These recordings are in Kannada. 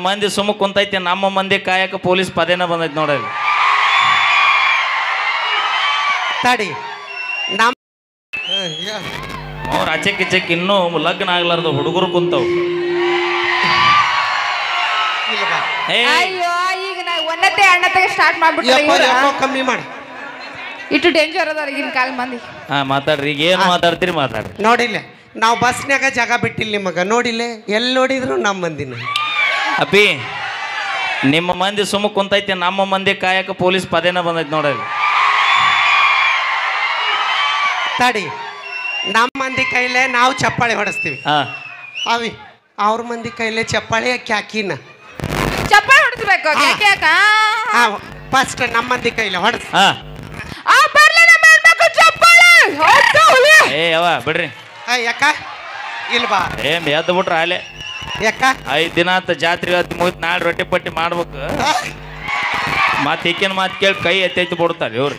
ಮಂದಿ ಸುಮ್ಮ ಕುಂತೈತಿ, ನಮ್ಮ ಮಂದಿ ಕಾಯಕ ಪೊಲೀಸ್ ಪದೇನ ಬಂದೈತಿ ನೋಡ್ರಿ. ತಡಿ ನಮ್ಮ ಅವ್ರ ಆಚೆಕ್ ಈಚೆಕ್ ಇನ್ನೂ ಲಗ್ನ ಆಗ್ಲಾರ್ದು ಹುಡುಗರು ಕುಂತವ್. ಅಯ್ಯೋ ಈಗ ನಾ ಒಂದತ್ತೆ ಅಣ್ಣತೆಗೆ ಸ್ಟಾರ್ಟ್ ಮಾಡ್ಬಿಟ್ರೆ ಕಮ್ಮಿ ಮಾಡಿ. ಇಟ್ಟು ಡೇಂಜರ್ ಅದ ಈಗಿನ ಕಾಲ ಮಂದಿ. ಹಾ ಮಾತಾಡ್ರಿ, ಈಗ ಏನು ಮಾತಾಡ್ತೀರಿ ಮಾತಾಡ್ರಿ. ನೋಡಿಲ್ಲ ನಾವು ಬಸ್ನ್ಯಾಗ ಜಾಗ ಬಿಟ್ಟಿಲ್ಲ ನಿಮಗ, ನೋಡಿಲ್ಲ ಎಲ್ಲಿ ನೋಡಿದ್ರು ನಮ್ಮ ಮಂದಿನ. ಅಪ್ಪಿ ನಿಮ್ಮ ಮಂದಿ ಸುಮ್ಮ ಕುಂತೈತಿ, ನಮ್ಮ ಮಂದಿ ಕಾಯಕ ಪೊಲೀಸ್ ಪದೇನ ಬಂದೈತಿ ನೋಡ್ರಿ. ತಡಿ ನಮ್ಮ ಮಂದಿ ಕೈಲೇ ನಾವು ಚಪ್ಪಾಳೆ ಹೊಡಿಸ್ತೀವಿ. ಹಾ ಅವಿ ಅವ್ರ ಮಂದಿ ಕೈಲೇ ಚಪ್ಪಾಳೆ ಕ್ಯಾಕಿನ ಚಪ್ಪಾಳೆ ಹೊಡಿಸ್ಬೇಕು. ಹಾ ಫಸ್ಟ್ ನಮ್ಮ ಮಂದಿ ಕೈಲೇ ಹೊಡಿಸ್. ಹಾ ಏ ಯವ್ವ ಬಿಡ್ರಿ. ಯಾಕ ಇಲ್ವಾ ಎದ್ದು ಬಿಟ್ರ ಅಲ್ಲೇ. ಯಾಕ 5 ದಿನ ಆತ ಜಾತ್ರೆ ಮುಗಿತ್, ನಾಳೆ ರೊಟ್ಟಿ ಪಟ್ಟಿ ಮಾಡ್ಬೇಕು. ಮತ್ತೆ ಈಕಿನ ಮಾತು ಕೇಳಿ ಕೈ ಎತ್ತೈತಿ ಬಿಡ್ತಾರೆ ಇವ್ರು.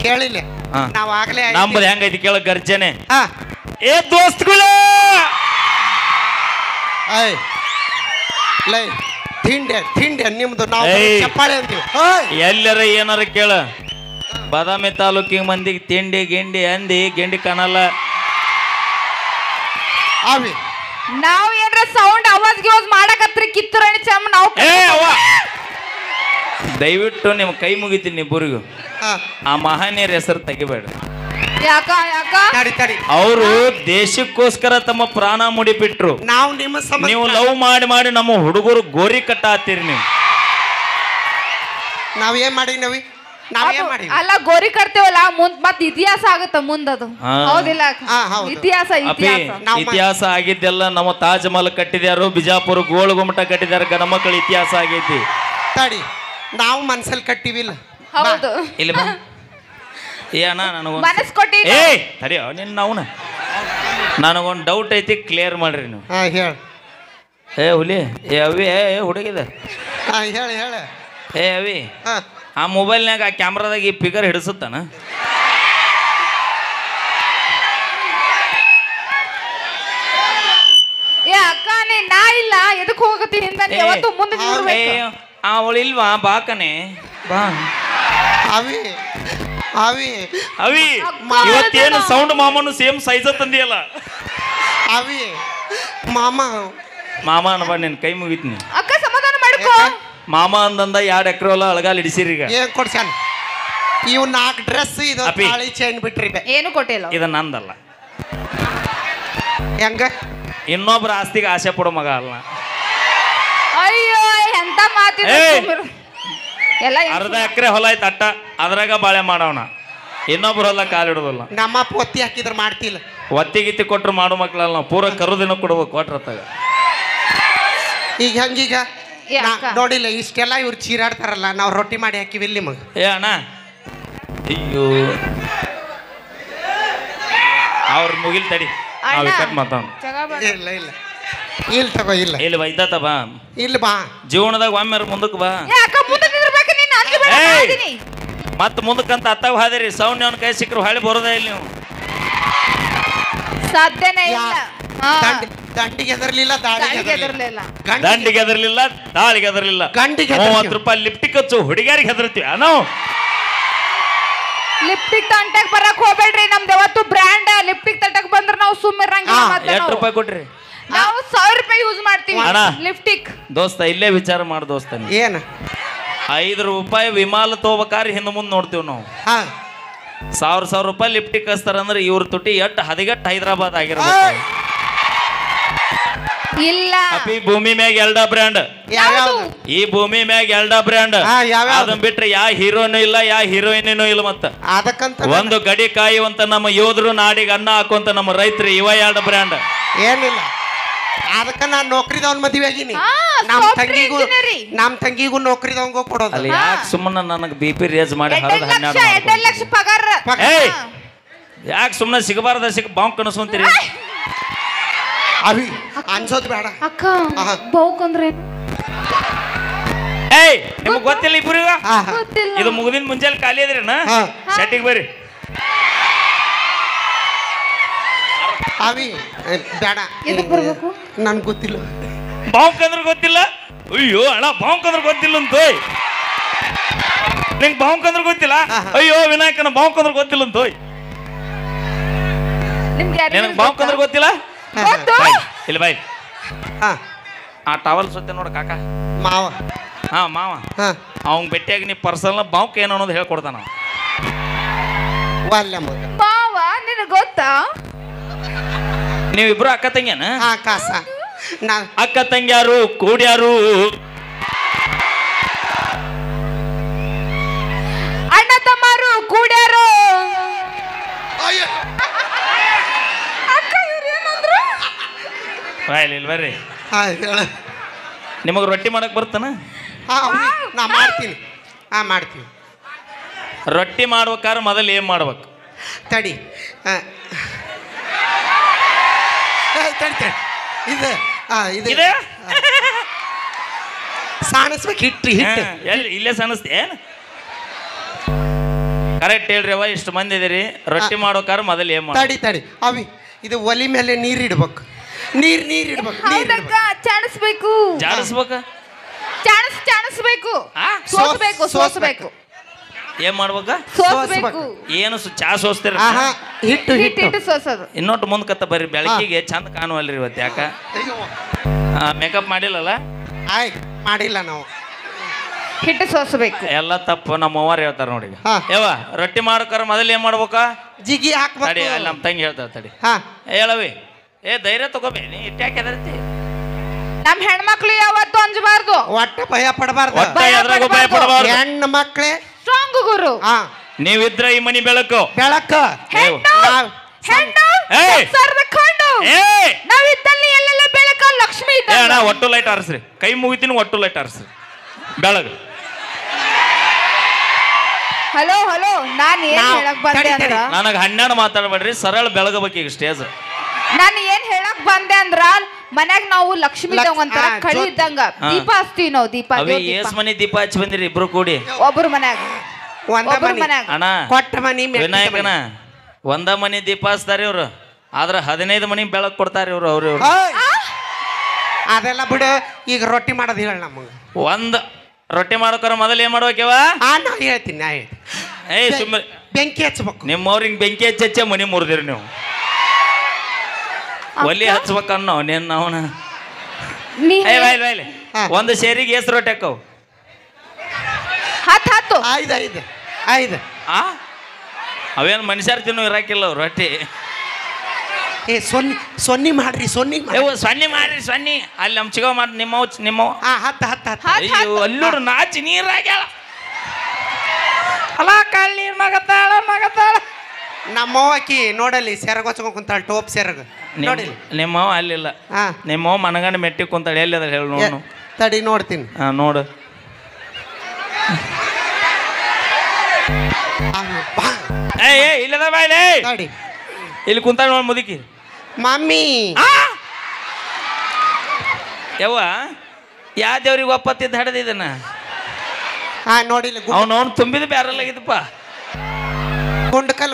ಕೇಳಿಲ್ಲ ನಾವು ಆಗ್ಲೇ ನಮ್ಮದು ಹೆಂಗೈತಿ ಕೇಳ ಗರ್ಜನೆ. हाँ। ಏ ದೋಸ್ತುಗಳ ಲೈ ತಿಂಡೆ ನಿಮ್ದು ನಾವು ಚಪ್ಪಾಳೆ ಅಂತೀವಿ. ಎಲ್ಲರ ಏನಾರ ಕೇಳ, ಬಾದಾಮಿ ತಾಲೂಕಿಗೆ ಮಂದಿಗೆ ತಿಂಡಿ ಗಿಂಡಿ ಅಂದಿ ಗಿಂಡಿ ಕಾಣಲ್ಲ. ಅವಿ ನಾವ್ ಏನ್ರ ಸೌಂಡ್ ಅವಾಜ್ ಗಿವಾಜ್ ಮಾಡಕತ್ರಿ ಕಿತ್ತೂರ ಚಮ್ ನಾವು ದಯವಿಟ್ಟು ನಿಮ್ಮ ಕೈ ಮುಗಿತೀನಿ ಇಬ್ಬರಿಗೂ. ಆ ಮಹನೀಯರ ಹೆಸರು ತೆಗಿಬೇಡ್ರಿ. ಯಾಕ ಯಾಕ ಅವರು ದೇಶಕ್ಕೋಸ್ಕರ ತಮ್ಮ ಪ್ರಾಣ ಮುಡಿಬಿಟ್ರು. ನಾವು ನಿಮ್ಮ ನೀವು ಲವ್ ಮಾಡಿ ಮಾಡಿ ನಮ್ಮ ಹುಡುಗರು ಗೋರಿ ಕಟ್ಟ ಹಾಕ್ತೀರಿ. ನೀವು ನಾವೇನ್ ಮಾಡಿ ನಾವೇನ್ ಮಾಡಿ ಅಲ್ಲ ಗೋರಿ ಕಟ್ತೇವಲ್ಲ ಮುಂದ್ ಮತ್ ಇತಿಹಾಸ ಆಗುತ್ತ ಮುಂದದು. ಹೌದಿಲ್ಲ ಇತಿಹಾಸ ಇತಿಹಾಸ ಆಗಿದ್ದೆಲ್ಲ ನಮ್ಮ ತಾಜ್ ಮಹಲ್ ಕಟ್ಟಿದ್ಯಾರು, ಬಿಜಾಪುರ ಗೋಳ ಗುಮ್ಮಟ ಕಟ್ಟಿದಾರ, ಗಣಮಕ್ಕಳ ಇತಿಹಾಸ ಆಗೈತಿ. ತಡಿ ನಾವು ಮನ್ಸಲ್ಲಿ ಕಟ್ಟಿವಿಲ್ಲ. ಹೌದು ಇಲ್ಲಿ ಬಾ. ಏ ಅಣ್ಣ ನನಗೊಂದು ಮನಸ್ ಕೊಟ್ಟಿ ಏ ಸರಿಯೋ ನಿನ್ನ ಅವನ ನನಗೊಂದು ಡೌಟ್ ಐತಿ, ಕ್ಲಿಯರ್ ಮಾಡ್ರಿ ನೀವು. ಹೇಳ ಏ ಹುಲಿ ಏ ಅವಿ ಏ ಹುಡುಗಿದ ಹೇಳ ಏ ಅವಿ, ಆ ಮೊಬೈಲ್ನಾಗ ಆ ಕ್ಯಾಮ್ರಾದಾಗ ಈ ಫಿಗರ್ ಹಿಡಿಸುತ್ತಾನ? ಏ ಅಕ್ಕ ನಾ ಇಲ್ಲ ಎದಕ್ ಹೋಗತಿ ಹಿಂದ ಯಾವತ್ತು ಮುಂದೆ ಅವಳು ಇಲ್ವಾ? ಬಾಕನೆ ಬಾ. ಅವಿ ಅವಿ ಅವಿ ಇವತ್ತೇನು ಸೌಂಡ್ ಮಾಮನು ಸೇಮ್ ಸೈಜ್ ತಂದಿಯಲ್ಲ. ಅವಿ ಮಾಮ ಅನ್ಬಾ, ನಿನ್ ಕೈ ಮುಗಿತೀನಿ. ಅಕ್ಕ ಸಮಾಧಾನ ಮಾಡ್ಕೋ. ಮಾಮ ಅಂದಂದ 2 ಎಕರೆ ಹೊಲ ಅಳಗಾಲ್ ಹಿಡಿಸಿರಿ. ಈಗ ಏನ್ ಕೊಡ್ಸಾನ ಇವ್ 4 ಡ್ರೆಸ್ ಇದು ತಾಳಿ ಚೈನ್ ಬಿಟ್ರಿ ಏನು ಕೊಟ್ಟಿಲ್ಲ. ಇದು ನಂದಲ್ಲ, ಹೆಂಗ ಇನ್ನೊಬ್ರ ಆಸ್ತಿಗೆ ಆಸೆ ಪಡೋ ಮಗ ಅಲ್ಲ. ಅಯ್ಯೋ ಎಂತ ಮಾತಿದ ಎಲ್ಲ. ಅರ್ಧ ಎಕರೆ ಹೊಲ ಐತೆ ಅಟ್ಟ, ಅದ್ರಾಗ ಬಾಳೆ ಮಾಡೋಣ. ಇನ್ನೊಬ್ರ ಹೊಲ ಕಾಲಿಡೋದಿಲ್ಲ. ನಮ್ಮ ಒತ್ತಿ ಹಾಕಿದ್ರ ಮಾಡ್ತಿಲ್ಲ. ಒತ್ತಿಗಿತ್ತಿ ಕೊಟ್ರು ಮಾಡೋ ಮಕ್ಳಲ್ಲ ನಾವು. ಪೂರ ಕರುದಿನ ಕೊಡ್ಬೇಕು ಕೊಟ್ರತ್ತಾಗ. ಈಗ ಹಂಗೀಗ ನೋಡಿಲ್ಲ ಇಷ್ಟೆಲ್ಲ ಇವ್ರು ಚೀರಾಡ್ತಾರಲ್ಲ, ನಾವು ರೊಟ್ಟಿ ಮಾಡಿ ಹಾಕಿವಿ ಇಲ್ಲಿ ಮಗ. ಏ ಅಣ್ಣ ಅಯ್ಯೋ ಅವ್ರ ಮುಗಿಲ್ ತಡಿ ಕಟ್ ಮಾತಾಡ. ಇಲ್ಲ ಇಲ್ಲ ಇಲ್ಲಿ ತಗೋ. ಇಲ್ಲ ಇಲ್ಲಿ ಬೈದಾತ ಬಾ. ಇಲ್ಲಿ ಬಾ. ಜೀವನದಾಗ ಒಮ್ಮೆ ಮುಂದಕ್ಕೆ ಬಾ. ಮತ್ ಮುಂದಕ್ಕಂತ ಅತ್ತಾಗ ಹಾದಿರಿ. ಸೌಂಡ್ ಅವನ ಕೈ ಸಿಕ್ಕರು ಹೊಳಿ ಬರೋದೇ ಇಲ್ಲ. ನೀವು ಸಾಧ್ಯನೇ ಇಲ್ಲ. ದಂಡಿಗೆ ಎದರ್ಲಿಲ್ಲ, ದಾಳಿಗೆ ಎದರ್ಲಿಲ್ಲ, ದಂಡಿಗೆ ಎದರ್ಲಿಲ್ಲ, ದಾಳಿಗೆ ಎದರ್ಲಿಲ್ಲ. 30 ರೂಪಾಯಿ ಲಿಫ್ಟಿಗೆ ಖರ್ಚು ಹುಡುಗಿಯಾರಿಗೆ ಹೆದರ್ತೀವಿ ನಾವು. ಲಿಪ್ಟಿಕ್ ತಂಟಕ್ ಬರಕ್ ಹೋಗ್ಬೇಡ್ರಿ. ನಮ್ದು ಯಾವತ್ತು ಬ್ರ್ಯಾಂಡ್ ಲಿಪ್ಟಿಕ್ ತಂಟಕ್ ಬಂದ್ರೆ ನಾವು ಸುಮ್ಮಿರಂಗಿಲ್ಲ. 8 ರೂಪಾಯಿ ಕೊಟ್ರಿ. ನಾವು 1000 ರೂಪಾಯಿ ಯೂಸ್ ಮಾಡ್ತೀವಿ ಲಿಪ್ಟಿಕ್. ದೋಸ್ತ ಇಲ್ಲೇ ವಿಚಾರ ಮಾಡ ದೋಸ್ತ. ಏನು 5 ರೂಪಾಯಿ ವಿಮಾಲ ತಗೋಬೇಕಾದ್ರೆ ಹಿಂದೆ ಮುಂದೆ ನೋಡ್ತೀವಿ ನಾವು. 1000 ರೂಪಾಯಿ ಲಿಫ್ಟಿಗೆ ಕಸ್ತಾರ ಅಂದ್ರೆ ಇವ್ರ ತುಟಿ ಎಟ್ಟು ಹದಿಗಟ್ಟು ಹೈದರಾಬಾದ್ ಆಗಿರ್ಬೇಕು. ಇಲ್ಲ ಅಪ್ಪಿ ಭೂಮಿ ಮ್ಯಾಗ ಎಲ್ಡ ಬ್ರ್ಯಾಂಡ್, ಈ ಭೂಮಿ ಮ್ಯಾಗ ಎಲ್ಡ ಬ್ರ್ಯಾಂಡ್. ಅದನ್ ಬಿಟ್ರೆ ಯಾ ಹೀರೋನು ಇಲ್ಲ, ಯಾ ಹೀರೋಯಿನೂ ಇಲ್ಲ. ಮತ್ತ ಅದಕ್ಕಂತ ಒಂದು ಗಡಿ ಕಾಯುವಂತ ನಮ್ಮ ಯೋಧರು, ನಾಡಿಗೆ ಅನ್ನ ಹಾಕುವಂತ ನಮ್ಮ ರೈತರು, ಇವ 2 ಬ್ರ್ಯಾಂಡ್. ಏನಿಲ್ಲ, ಅದಕ್ಕ ನಾನ್ ನೌಕರಿದವನ್ ಮದುವೆ ಆಗಿನಿ. ನಮ್ ತಂಗಿಗೂ ನೌಕರಿದವಂಗ ಕೊಡೋದು. ಅಲ್ಲಿ ಯಾಕೆ ಸುಮ್ಮನೆ ನನಗೆ BP ರೇಜ್ ಮಾಡಿ 2 ಲಕ್ಷ ಪಗಾರ. ಯಾಕೆ ಸುಮ್ಮನೆ ಸಿಗಬಾರ್ದ ಬಾಂಕ್ ಕನಸ್ಕೊಂತೀರಿ? ಅವಿ ಅನ್ಸೋದ್ ಬೇಡ ಅಕ್ಕ. ಬೌಕ್ ಅಂದ್ರೆ ಏಯ್ ನಿಮಗ್ ಗೊತ್ತಿಲ್ಲ ಇಬ್ಬರಿಗ? ಇದು ಮುಗಿದಿನ ಮುಂಜಾನೆ ಖಾಲಿ ಅದ್ರಿನ ಶೆಟ್ಟಿಗೆ ಬರ್ರಿ. ಅವಿ ಬೇಡ, ನನ್ಗೆ ಗೊತ್ತಿಲ್ಲ. ಬಾಂಕ್ ಅಂದ್ರೆ ಗೊತ್ತಿಲ್ಲ. ಅಯ್ಯೋ ಅಣ್ಣ ಬಾಂಕ್ ಅಂದ್ರೆ ಗೊತ್ತಿಲ್ಲ ಅಂತ. ನಿಂಗೆ ಬಾಂಕ್ ಅಂದ್ರೆ ಗೊತ್ತಿಲ್ಲ. ಅಯ್ಯೋ ವಿನಾಯಕನ ಬಾಂಕ್ ಅಂದ್ರೆ ಗೊತ್ತಿಲ್ಲ ಅಂತ. ನಿನಗೆ ಬಾಂಕ್ ಅಂದ್ರೆ ಗೊತ್ತಿಲ್ಲ. ಇಲ್ಲ ಬಾಯ್, ಆ ಟವಲ್ ಸುತ್ತೆ ನೋಡ ಕಾಕ ಮಾವ. ಹಾ ಮಾವ. ಅವ್ನ್ ಭೇಟಿಯಾಗಿ ನೀ ಪರ್ಸನಲ್ ಬಾಂಕ್ ಏನು ಅನ್ನೋದು ಹೇಳ್ಕೊಡ್ತಾನ. ಮಾವ ನಿನಗೆ ಗೊತ್ತಾ? ನೀವಿಬ್ರು ಅಕ್ಕ ತಂಗ್ಯಾನ? ಕಾಸ ಅಕ್ಕ ತಂಗ್ಯಾರು ಕೂಡ್ಯಾರು. ಅಣ್ಣ ತಮ್ಮರು ಕೂಡ್ಯಾರು. ಅಕ್ಕ ಇವ್ರು ಏನಂದ್ರು? ಬರ್ರಿ, ನಿಮಗೆ ರೊಟ್ಟಿ ಮಾಡಕ್ ಬರ್ತಾನ? ನಾ ಮಾಡ್ತೀನಿ. ಮಾಡ್ತೀವಿ. ರೊಟ್ಟಿ ಮಾಡ್ಬೇಕಾದ್ರೆ ಮೊದಲು ಏನ್ ಮಾಡ್ಬೇಕು? ತಡಿ ಇದು ಸಾಣಿಸ್ಬೇಕು. ಹಿಟ್ಟು ಎಲ್ಲಿ ಇಲ್ಲೇ ಸಾಣಿಸ್ತಿ ಏನ್? ಕರೆಕ್ಟ್ ಹೇಳ್ರಿ ಅವ. ಇಷ್ಟು ಮಂದಿ ಇದೀರಿ, ರೊಟ್ಟಿ ಮಾಡ್ಬೇಕಾದ್ರೆ ಮೊದಲು ಏನ್ ಮಾಡಿ? ತಡಿ ಅವಿ ಇದು ಒಲಿ ಮೇಲೆ ನೀರು ಇಡ್ಬೇಕು. ನೀರು ಚಾಣಿಸ್ಬೇಕು. ಸೋಸ್ಬೇಕು. ಏನ್ ಮಾಡ್ಬೇಕ? ಸೋಸ್ಬೇಕು. ಏನು ಚಾ ಸೋಸ್ತೀರ? ಹಿಟ್ಟು ಸೋಸೋದು. ಇನ್ನೊಟ್ಟು ಮುಂದ್ಕತ್ತ ಬರ್ರಿ, ಬೆಳಕಿಗೆ ಚಂದ ಕಾಣುವಲ್ರಿ ಇವತ್ತು. ಯಾಕ ಮೇಕಪ್ ಮಾಡಿಲ್ಲಲ್ಲ? ಮಾಡಿಲ್ಲ ನಾವು. ಹಿಟ್ಟು ಸೋಸಬೇಕು. ಎಲ್ಲ ತಪ್ಪು ನಮ್ಮ ಅವ್ವಾರು ಹೇಳ್ತಾರ ನೋಡಿ. ಯಾವ ರೊಟ್ಟಿ ಮಾಡ್ಬೇಕಾರ ಮೊದಲು ಏನ್ ಮಾಡ್ಬೇಕ? ಜಿಗಿ ಹಾಕ್ಬೇಕು. ತಡಿ, ಅಲ್ಲಿ ನಮ್ಮ ತಂಗಿ ಹೇಳ್ತಾರ ತಡಿ. ಹೇಳವಿ. ಧೈರ್ಯ ತಗೋಬೇ, ನೀ ಇಟ್ಟಾಕೆ ಹೆದರ್ತಿ? ನಮ್ ಹೆಣ್ಮಕ್ಳು ಯಾವತ್ತು ಅಂಜಬಾರ್ದು, ಒಟ್ಟ ಭಯ ಪಡಬಾರ್ದು. ಭಯ ಪಡಬಾರ್ದು. ಹೆಣ್ಣು ಮಕ್ಳೇ ಸ್ಟ್ರಾಂಗ್ ಗುರು. ನೀವಿದ್ರ ಈ ಮನಿ ಬೆಳಕು. ನಾವಿದ್ದಲ್ಲಿ ಎಲ್ಲೆಲ್ಲ ಬೆಳಕ. ಲಕ್ಷ್ಮಿ ಒಟ್ಟು ಲೈಟ್ ಆರಿಸ್ರಿ. ಕೈ ಮುಗಿತೀನಿ, ಒಟ್ಟು ಲೈಟ್ ಆರಿಸ್ರಿ. ಬೆಳಗ್. ಹಲೋ ನಾನು ಏನ್ ಹೇಳಕ್ ಬಂದೆ ಅಂದ್ರ, ನನಗೆ 12 ಮಾತಾಡ್ಬೇಡ್ರಿ, ಸರಳ ಬೆಳಗಬೇಕು ಈಗ ಸ್ಟೇಜ್. ನಾನು ಏನ್ ಹೇಳಕ್ ಬಂದೆ ಅಂದ್ರ, ಮನ್ಯಾಗ ನಾವು ಲಕ್ಷ್ಮಿ ಒಂಥರ ಕಳಿ ಇದ್ದಂಗ ದೀಪ ಹಚ್ತೀವಿ ನಾವು. ದೀಪ ಏಸ್ ಮನಿ ದೀಪ ಹಚ್ಚಿ ಬಂದಿರಿ ಇಬ್ರು ಕೂಡಿ? ಒಬ್ರು ಮನ್ಯಾಗ. ಅಣ್ಣ ಕೊಟ್ಟ ಮನಿ ವಿನಾಯಕನ ಒಂದ ಮನಿ ದೀಪ ಹಚ್ತಾರ ಇವ್ರು, ಆದ್ರ 15 ಮನಿ ಬೆಳಕ್ ಕೊಡ್ತಾರ ಇವ್ರು. ಅವ್ರು ಅದೆಲ್ಲ ಬಿಡು. ಈಗ ರೊಟ್ಟಿ ಮಾಡೋದು ಹೇಳ ನಮಗೆ. ಒಂದ್ ರೊಟ್ಟಿ ಮಾಡೋಕಾರ ಮೊದಲು ಏನ್ ಮಾಡ್ಬೇಕವ? ನಾ ಹೇಳ್ತೀನಿ. ಸುಮ್ಮನೆ ಬೆಂಕಿ ಹಚ್ಬೇಕು. ನಿಮ್ಮವ್ರಿಗೆ ಬೆಂಕಿ ಹಚ್ಚ ಮನಿ ಮುರಿದಿರಿ ನೀವು. ಒಲಿ ಹಚ್ಬೇಕನ್ನೋ ನೀನ್ ಅವನ. ಒಂದು ಸೇರಿಗೆ ಎಷ್ಟು ರೊಟ್ಟಿ ಹಾಕವು? 5 ಅವೇನು ಮನುಷ್ಯರು ತಿನ್ನು ಇರಾಕಿಲ್ಲ ರೊಟ್ಟಿ. ಸೊನ್ನಿ ಮಾಡ್ರಿ. ಸೊನ್ನಿ ಮಾಡ್ರಿ. ಅಲ್ಲಿ ನಮ್ ಚಿಗೋ ಮಾಡಿ ನಿಮ್ಮ ಅಯ್ಯೋ ಅಲ್ಲೂರು ನಾಚಿ ನೀರಾಗ್ಯಾಳ. ಅಲ್ಲ ಕಳ್ಳಿ ಮಗತಾಳ. ನಮ್ಮವ್ವಕಿ ನೋಡಲಿ ಸೆರಗ ಹೊಚ್ಕೊಂಡ್ ಕುಂತಾಳ. ಟೋಪ್ ಸೆರಗ ನೋಡಿಲ್ಲ. ನಿಮ್ಮವ್ ಅಲ್ಲಿಲ್ಲ. ನಿಮ್ಮವ್ ಮನಗಂಡ ಮೆಟ್ಟಿ ಕುಂತಾಳ. ಎಲ್ಲಿ ಅದ ಹೇಳಿ ನೋಡು. ತಡಿ ನೋಡ್ತೀನಿ. ನೋಡು. ಇಲ್ಲದ ಬಾಯ್ಲೆ. ಇಲ್ಲಿ ಕುಂತಾಳ ನೋಡಿ ಮುದುಕಿ. ಮಮ್ಮಿ ಯವ್ವ ಯಾ ದೇವ್ರಿಗೆ ಒಪ್ಪತ್ತಿದ್ದು ಹಡದಿದ್ದನ ನೋಡಿಲ್ಲ. ಅವನವನು ತುಂಬಿದ ಬ್ಯಾರಲ್ಲಾಗಿದ್ದಪ್ಪ.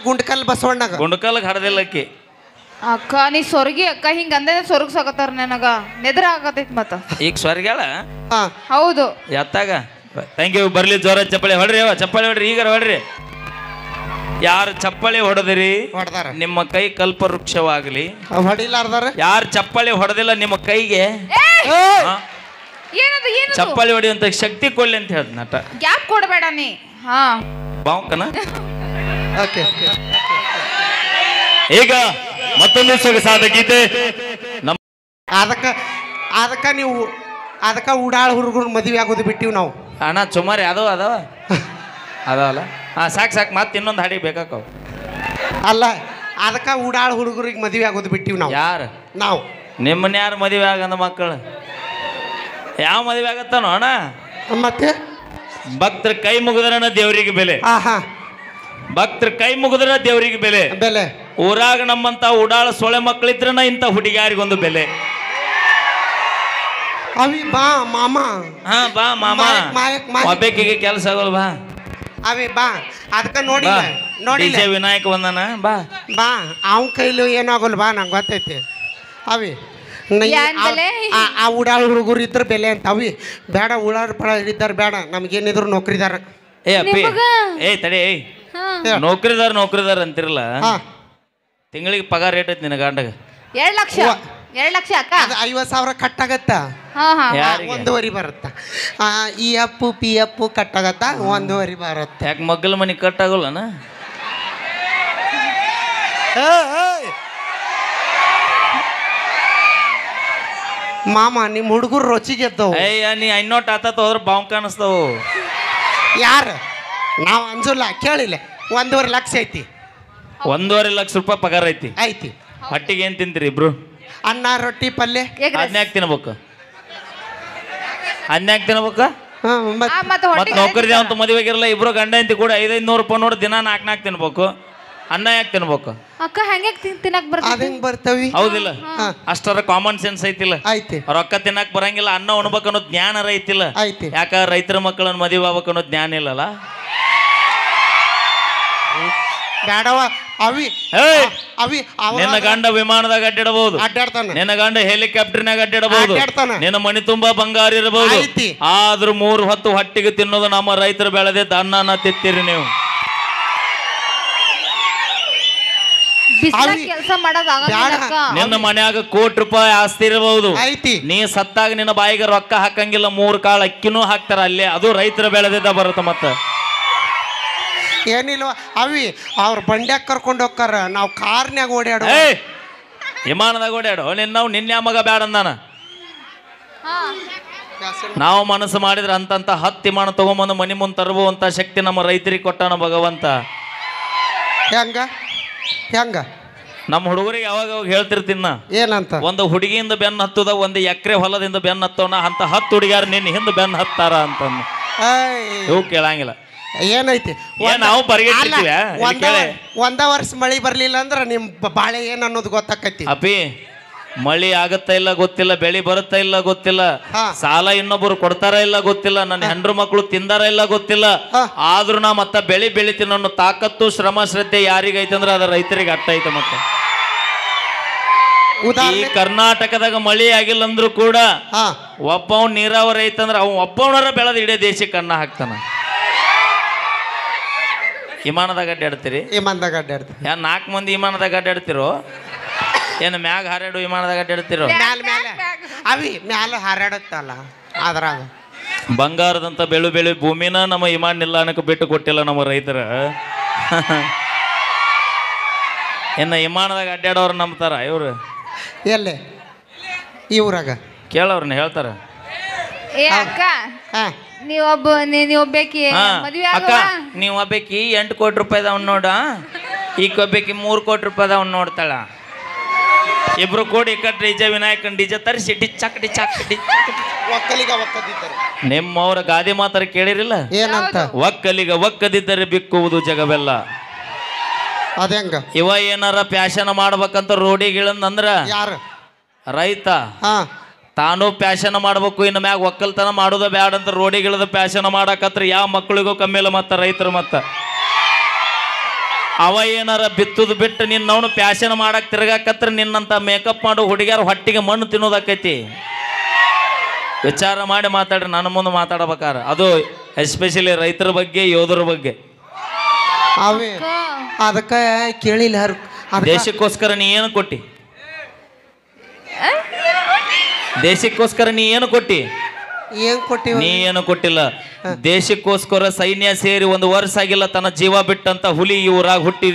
ಗುಂಡ್ಕಲ್ ಬಸವಣ್ಣಗ ಗುಂಡ್ಕಲ್ಗೆ ಹಡದಿಲ್ಲಕ್ಕಿ. ಅಕ್ಕ ನೀ ಸೊರ್ಗಿ ಅಕ್ಕ ಹಿಂಗ ಅಂದ ಸೊರ್ಗ್ ಸಾಕತ್ತಾರ ನನಗ ನೆದ್ರ ಆಗತೈತಿ. ಮತ್ತ ಈಗ ಸ್ವರ್ಗ್ಯಾಳ. ಹೌದು. ಎತ್ತಾಗ ಥ್ಯಾಂಕ್ ಯು. ಬರ್ಲಿ ಜೋರ ಚಪ್ಪಳಿ ಹೊಡ್ರಿ. ಚಪ್ಪಳಿ ಹೊಡ್ರಿ. ಈಗ ಹೊಡ್ರಿ. ಯಾರು ಚಪ್ಪಳಿ ಹೊಡೆದಿರಿ ನಿಮ್ಮ ಕೈ ಕಲ್ಪವೃಕ್ಷವಾಗಲಿ. ಹೊಡಿಲಾರ್ದಾರ ಯಾರು ಚಪ್ಪಳಿ ಹೊಡೆದಿಲ್ಲ ನಿಮ್ಮ ಕೈಗೆ ಚಪ್ಪಳಿ ಹೊಡೆಯುವಂತ ಶಕ್ತಿ ಕೊಡ್ಲಿ ಅಂತ ಹೇಳ್ದ ನಟ. ಗ್ಯಾಪ್ ಕೊಡಬೇಡ ನೀ. ಬಾವುಕನ. ಈಗ ಮತ್ತೊಂದು ಸೊಗಸಾದ ಗೀತೆ. ಅದಕ್ಕ ನೀವು ಉಡಾಳ ಹುಡುಗರು ಮದುವೆ ಆಗೋದು ಬಿಟ್ಟಿವಿ ನಾವು. ಅಣ್ಣ ಸುಮಾರು ಅದಾವಲ್ಲ. ಸಾಕು ಮತ್ತೆ ಇನ್ನೊಂದು ಹಾಡಿಗೆ ಬೇಕಾಕವು. ಅಲ್ಲ ಅದಕ್ಕ ಉಡಾಳ ಹುಡುಗರಿಗೆ ಮದುವೆ ಆಗೋದು ಬಿಟ್ಟಿವಿ ನಾವು. ಯಾರು? ನಾವು. ನಿಮ್ಮನ್ನ ಯಾರು ಮದುವೆ ಆಗಂದ ಮಕ್ಕಳು? ಯಾವ ಮದುವೆ ಆಗತ್ತಾನೋ ಅಣ್ಣ? ಮತ್ತೆ ಭಕ್ತರ ಕೈ ಮುಗಿದ್ರನ ದೇವರಿಗೆ ಬೆಲೆ. ಭಕ್ತರ ಕೈ ಮುಗಿದ್ರ ದೇವರಿಗೆ ಬೆಲೆ. ಊರಾಗ ನಮ್ಮಂತ ಉಡಾಳ ಸೊಳೆ ಮಕ್ಕಳಿದ್ರನ ಇಂಥ ಹುಡುಗಿಯಾರಿಗೊಂದು ಬೆಲೆ. ಅವಿ ಬಾ ಮಾಮ. ಬಾ ಮಾಮ. ಒಬ್ಬೇಕಿಗೆ ಕೆಲಸ ಆಗೋಲ್. ಬಾ ಅವೇ ಬಾ. ಅದಕ್ಕೆ ನೋಡಿ ವಿನಾಯಕ ಬಂದನ. ಬಾ ಅವನ ಕೈಲು ಏನಾಗೋಲ್ಲ. ಬಾ ನಂಗೆ ಗೊತ್ತೈತಿ. ಅವಿ ಏನ್ ಬೆಲೆ? ಆ ಉಡಾಳ ಹುಡುಗರು ಇದ್ರ ಬೆಲೆ ಅಂತ ಅವಿ ಬೇಡ ಉಳಾಳ ಪಳ ಇದ್ದಾರ ಬೇಡ ನಮ್ಗೇನಿದ್ರು ನೌಕರಿದಾರ ಏ ಅಪ್ಪಿ ಏ ತಡಿ ನೌಕರಿದಾರ ಅಂತಿರಲ್ಲ ತಿಂಗಳಿಗೆ ಪಗಾರ ರೇಟ್ ಐತಿ ನಿನ್ನ ಗಂಡಗ 2 ಲಕ್ಷ ಅಕ್ಕ 50,000 ಕಟ್ಟಾಗತ್ತ ಒಂದೂವರೆ ಬರುತ್ತ ಈ ಅಪ್ಪು ಪಿ ಅಪ್ಪು ಕಟ್ಟಾಗತ್ತ ಒಂದೂವರೆ ಬರುತ್ತೆ ಯಾಕೆ ಮಗ್ಗಲ ಮನೆ ಕಟ್ಟಾಗಲ್ಲನ ಮಾಮ ನಿಮ್ಮ ಹುಡುಗರು ರುಚಿಗೆ ಎದ್ದವು ಅಯ್ಯ ನೀ ಐನೋಟ್ ಆತ ಹೋದ್ರೆ ಬಾವು ಕಾಣಿಸ್ತಾವು ಯಾರು ನಾವು ಅಂಜಲ್ಲ ಕೇಳಿಲ್ಲ 1.5 ಲಕ್ಷ ಐತಿ 1.5 ಲಕ್ಷ ರೂಪಾಯಿ ಪಗಾರ ಐತಿ ಹೊಟ್ಟಿಗೆ ಏನ್ ತಿಂತೀರಿ ಇಬ್ರು ಅನ್ನ ರೊಟ್ಟಿ ಪಲ್ಯ ಅದ್ನ್ಯಾಕ್ ತಿನ್ಬೇಕು ಮತ್ ನೌಕರಿ ಅಂತ ಮದುವೆಗಿರಲ್ಲ ಇಬ್ರು ಗಂಡ ಹೆಂಡತಿ ಕೂಡ 500 ರೂಪಾಯಿ ನೋಡಿ ದಿನ 4 ತಿನ್ಬೇಕು ಅನ್ನ ಯಾಕೆ ತಿನ್ಬೇಕು ಅಕ್ಕ ಹೆಂಗೆ ತಿನ್ನಕ್ ಬರ್ತವಿ ಹೌದಿಲ್ಲ ಅಷ್ಟರ ಕಾಮನ್ ಸೆನ್ಸ್ ಐತಿಲ್ಲ ಐತಿ ರೊಕ್ಕ ತಿನ್ನಕ್ ಬರಂಗಿಲ್ಲ ಅನ್ನ ಉಣ್ಬೇಕು ಅನ್ನೋ ಜ್ಞಾನ ಐತಿಲ್ಲ ಐತಿ ಯಾಕ ರೈತರ ಮಕ್ಕಳನ್ನ ಮದುವೆ ಆಗ್ಬೇಕು ಅನ್ನೋ ಜ್ಞಾನ ಇಲ್ಲಲ್ಲ ಬೇಡವ ಅವಿ ಅವಿ ನಿನ್ನ ಗಂಡ ವಿಮಾನದಾಗ ಅಡ್ಡಾಡಬಹುದು ನಿನ್ನ ಗಂಡ ಹೆಲಿಕಾಪ್ಟರ್ನಾಗ ಅಡ್ಡಾಡಬಹುದು ನಿನ್ನ ಮನೆ ತುಂಬಾ ಬಂಗಾರ ಇರಬಹುದು ಆದ್ರೂ 3 ಹೊತ್ತು ಹೊಟ್ಟಿಗೆ ತಿನ್ನೋದು ನಮ್ಮ ರೈತರು ಬೆಳೆದಿದ್ದ ಅನ್ನನ ತಿತ್ತೀರಿ ನೀವು ಕೆಲಸ ನಿನ್ನ ಮನ್ಯಾಗ ಕೋಟಿ ರೂಪಾಯಿ ಆಸ್ತಿ ಇರಬಹುದು ನೀ ಸತ್ತಾಗ ನಿನ್ನ ಬಾಯಿಗೆ ರೊಕ್ಕ ಹಾಕಂಗಿಲ್ಲ 3 ಕಾಳು ಅಕ್ಕಿನೂ ಹಾಕ್ತಾರ ಅಲ್ಲೇ ಅದು ರೈತರ ಬೆಳೆದಿದ್ದ ಬರುತ್ತ ಮತ್ತ ಏನಿಲ್ವ ಅವಿ ಅವ್ರ ಬಂಡ್ಯಾಗ ಕರ್ಕೊಂಡು ಹೋಗ್ತಾರ ನಾವು ಕಾರ್ನ್ಯಾಗ ಓಡಾಡೋ ವಿಮಾನದಾಗ ಓಡಾಡೋ ನಾವು ನಿನ್ನೆ ಮಗ ಬ್ಯಾಡ ಅಂದಾನ ನಾವು ಮನಸ್ಸು ಮಾಡಿದ್ರೆ ಅಂತಂತ 10 ವಿಮಾನ ತಗೊಂಬಂದು ಮನಿ ಮುಂದೆ ತರುವಂತ ಶಕ್ತಿ ನಮ್ಮ ರೈತರಿಗೆ ಕೊಟ್ಟಾನ ಭಗವಂತ ಹೆಂಗ ನಮ್ಮ ಹುಡುಗರಿಗೆ ಯಾವಾಗ ಹೇಳ್ತಿರ್ತೀನ ಏನಂತ ಒಂದು ಹುಡುಗಿಯಿಂದ ಬೆನ್ನ ಹತ್ತದ ಒಂದು ಎಕರೆ ಹೊಲದಿಂದ ಬೆನ್ನ ಹತ್ತವನ ಅಂತ 10 ಹುಡುಗಿಯಾರು ನಿನ್ನ ಹಿಂದೆ ಬೆನ್ನ ಹತ್ತಾರ ಅಂತಂದು ಇವು ಕೇಳಂಗಿಲ್ಲ ಏನೈತಿ ನಾವು ಒಂದ ವರ್ಷ ಮಳಿ ಬರ್ಲಿಲ್ಲ ಅಂದ್ರ ನಿಮ್ ಬಾಳೆ ಏನ್ ಅನ್ನೋದು ಗೊತ್ತಾಕೈತಿ ಅಪಿ ಮಳಿ ಆಗತ್ತಾ ಇಲ್ಲ ಗೊತ್ತಿಲ್ಲ ಬೆಳಿ ಬರುತ್ತಾ ಇಲ್ಲ ಗೊತ್ತಿಲ್ಲ ಸಾಲ ಇನ್ನೊಬ್ಬರು ಕೊಡ್ತಾರ ಇಲ್ಲ ಗೊತ್ತಿಲ್ಲ ನನ್ನ ಹೆಂಡ್ರು ಮಕ್ಕಳು ತಿಂದಾರ ಇಲ್ಲ ಗೊತ್ತಿಲ್ಲ ಆದ್ರೂ ನಾ ಮತ್ತ ಬೆಳಿ ಬೆಳಿತೀನಿ ಅನ್ನೋ ತಾಕತ್ತು ಶ್ರಮ ಶ್ರದ್ಧೆ ಯಾರಿಗೈತೆ ಅಂದ್ರೆ ಅದ ರೈತರಿಗೆ ಅಟ್ಟ ಐತೆ ಮತ್ತೆ ಈ ಕರ್ನಾಟಕದಾಗ ಮಳಿ ಆಗಿಲ್ಲ ಅಂದ್ರು ಕೂಡ ಒಬ್ಬವ್ ನೀರಾವರಿ ಐತಂದ್ರ ಅವ್ ಒಬ್ಬವನರ ಬೆಳೆದ ಇಡೀ ದೇಶಕ್ಕೆ ಅನ್ನ ಹಾಕ್ತಾನ ವಿಮಾನದಾಗ ಅಡ್ಡಾಡ್ತೀರಿ ಯಾ 4 ಮಂದಿ ವಿಮಾನದಾಗ ಅಡ್ಡಾಡ್ತಿರೋ ಏನು ಮ್ಯಾಗ ಹಾರಾಡು ವಿಮಾನದಾಗ ಅಡ್ಡಾಡ್ತಿರೋ ಅವಿ ಮ್ಯಾಲ ಹಾರಾಡುತ್ತಲ್ಲ ಅದ್ರಾಗ ಬಂಗಾರದಂತ ಬೆಳು ಭೂಮಿನ ನಮ್ಮ ವಿಮಾನ ನಿಲ್ದಾಣಕ್ಕೆ ಬಿಟ್ಟು ಕೊಟ್ಟಿಲ್ಲ ನಮ್ಮ ರೈತರ ಇನ್ನು ವಿಮಾನದಾಗ ಅಡ್ಡಾಡೋರು ನಂಬ್ತಾರ ಇವ್ರು ಎಲ್ಲೇ ಈ ಊರಾಗ ಕೇಳವ್ರನ್ನ ಹೇಳ್ತಾರ ನೀವು ಒಬ್ಬಾಕಿ 8 ಕೋಟಿ ರೂಪಾಯಿದವ್ ನೋಡ ಈಗ ಒಬ್ಬಾಕಿ 3 ಕೋಟಿ ರೂಪಾಯಿದವ್ ನೋಡ್ತಾಳ ಇಬ್ರು ಕೂಡಿ ಡಿಜ ವಿನಾಯಕನ್ ಡಿಜ ತರಿಸಿ ಡಿಚ್ಚಾಕ್ ನಿಮ್ಮವ್ರ ಗಾದೆ ಮಾತಾರ ಕೇಳಿರಿಲ್ಲ ಏನಂತ ಒಕ್ಕದಿದ್ದರೆ ಬಿಕ್ಕುವುದು ಜಗವೆಲ್ಲ ಅದೇಂಗ ಇವ ಏನಾರ ಪ್ಯಾಶನ್ ಮಾಡ್ಬೇಕಂತ ರೋಡಿಗಿಳಂದ್ರ ಯಾರು ರೈತ ತಾನು ಪ್ಯಾಶನ್ ಮಾಡ್ಬೇಕು ಇನ್ನು ಮ್ಯಾಗ ಒಕ್ಕಲ್ತನ ಮಾಡೋದ ಬ್ಯಾಡ ಅಂತ ರೋಡಿಗಿಳದ ಪ್ಯಾಶನ್ ಮಾಡಕತ್ರ ಯಾವ ಮಕ್ಕಳಿಗೂ ಕಮ್ಮಿಲ್ಲ ಮತ್ತ ರೈತರು ಮತ್ತ ಅವ ಏನಾರ ಬಿತ್ತುದು ಬಿಟ್ಟು ನಿನ್ನವನು ಪ್ಯಾಶನ್ ಮಾಡಕ್ ತಿರ್ಗಾಕತ್ರ ನಿನ್ನಂತ ಮೇಕಪ್ ಮಾಡೋ ಹುಡುಗಿಯರ ಹೊಟ್ಟಿಗೆ ಮಣ್ಣು ತಿನ್ನೋದಾಕೈತಿ ವಿಚಾರ ಮಾಡಿ ಮಾತಾಡ್ರಿ ನನ್ನ ಮುಂದೆ ಮಾತಾಡ್ಬೇಕಾರ ಅದು ಎಸ್ಪೆಷಲಿ ರೈತರ ಬಗ್ಗೆ ಯೋಧರ ಬಗ್ಗೆ ಅದಕ್ಕ ಕೇಳಿಲ್ಲ ದೇಶಕ್ಕೋಸ್ಕರ ನೀ ಏನು ಕೊಟ್ಟಿ ದೇಶಕ್ಕೋಸ್ಕರ ನೀ ಏನು ಕೊಟ್ಟಿ ನೀ ಏನು ಕೊಟ್ಟಿಲ್ಲ ದೇಶಕ್ಕೋಸ್ಕರ ಸೈನ್ಯ ಸೇರಿ 1 ವರ್ಷ ಆಗಿಲ್ಲ ತನ್ನ ಜೀವ ಬಿಟ್ಟಂತ ಹುಲಿ ಊರಾಗ ಹುಟ್ಟಿ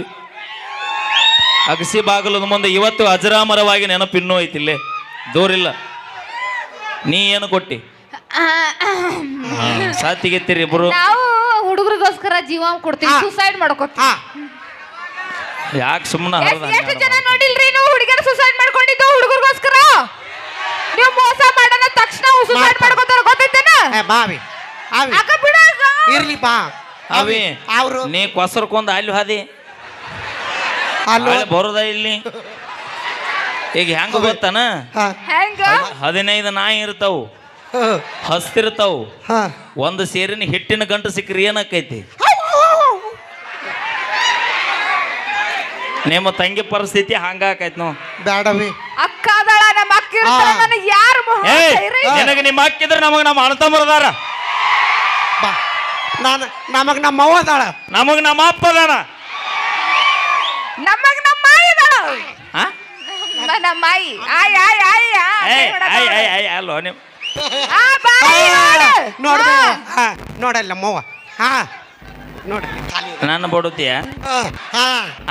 ಅಗಸಿ ಬಾಗಲದ ಮುಂದೆ ಇವತ್ತು ಅಜರಾಮರವಾಗಿ ನೆನಪಿನ್ನೂ ಐತಿಲ್ಲೇ ದೂರಿಲ್ಲ ನೀ ಏನು ಕೊಟ್ಟಿ ಸಾತಿಗೆತ್ತಿರಿ ಇಬ್ರು ಹುಡುಗರಿಗೋಸ್ಕರ ಜೀವ ಕೊಡ್ತೀವಿ ಸುಸೈಡ್ ಮಾಡ್ಕೋತೀವಿ ಯಾಕೆ ಸುಮ್ಮನೆ ಎಷ್ಟು ಜನ ನೋಡಿಲ್ರಿ ನೀವು ಹುಡುಗರು ಸುಸೈಡ್ ಮಾಡ್ಕೊಂಡಿದ್ದು ಹುಡುಗರಿಗೋಸ್ಕರ ನೀವು ಮೋಸ ಮಾಡೋಣ ತಕ್ಷಣ ಸುಸೈಡ್ ಮಾಡ್ಕೋತಾರ ಗೊತ್ತೈತೇನ ಬಾವಿ ಅಕ್ಕ ಬಿಡ ಇರ್ಲಿ ಬಾ ಅವಿ ಅವರು ನೀ ಕೊಸರ್ಕೊಂಡ್ ಅಲ್ಲಿ ಹಾದಿ ಅಲ್ಲಿ ಬರೋದ ಇಲ್ಲಿ ಈಗ ಹೆಂಗ ಗೊತ್ತಾನ 15 ನಾಯಿ ಇರ್ತಾವು ಹಸ್ತಿರ್ತಾವು ಒಂದು ಸೇರಿನ ಹಿಟ್ಟಿನ ಗಂಟು ಸಿಕ್ಕ್ರಿ ಏನಕ್ಕೈತಿ ನಿಮ್ಮ ತಂಗಿ ಪರಿಸ್ಥಿತಿ ಹಂಗಾಕೈತಿ ನಾವು ಬೇಡವಿ ಅಕ್ಕ ಅದಾಳ ನಮ್ಮ ಅಕ್ಕ ಇರ್ತಾರ ನನಗೆ ಯಾರು ನಿನಗೆ ನಿಮ್ಮ ಹಾಕಿದ್ರೆ ನಮಗ್ ನಮ್ಮ ಅಣ್ಣ ತಮ್ಮರದಾರ ಬಾ ನಮಗ್ ನಮ್ಮ ಅವ್ವ ಅದಾಳ ನಮಗ್ ನಮ್ಮ ಅಪ್ಪ ಅದಾನ ನಮಗ್ ನಮ್ಮ ಮಾಯಿ ಅದಾಳ ನಮ್ಮ ಮಾಯಿ ಆಯ್ ಆಯ್ ಆಯ್ ಅಲ್ಲೋ ನೀವು ನೋಡ್ರಿ ನೋಡಲ್ಲ ಮವ್ವ ಹಾ ನೋಡ್ರಿ ನನ್ನ ಬಡುತ್ತೀಯ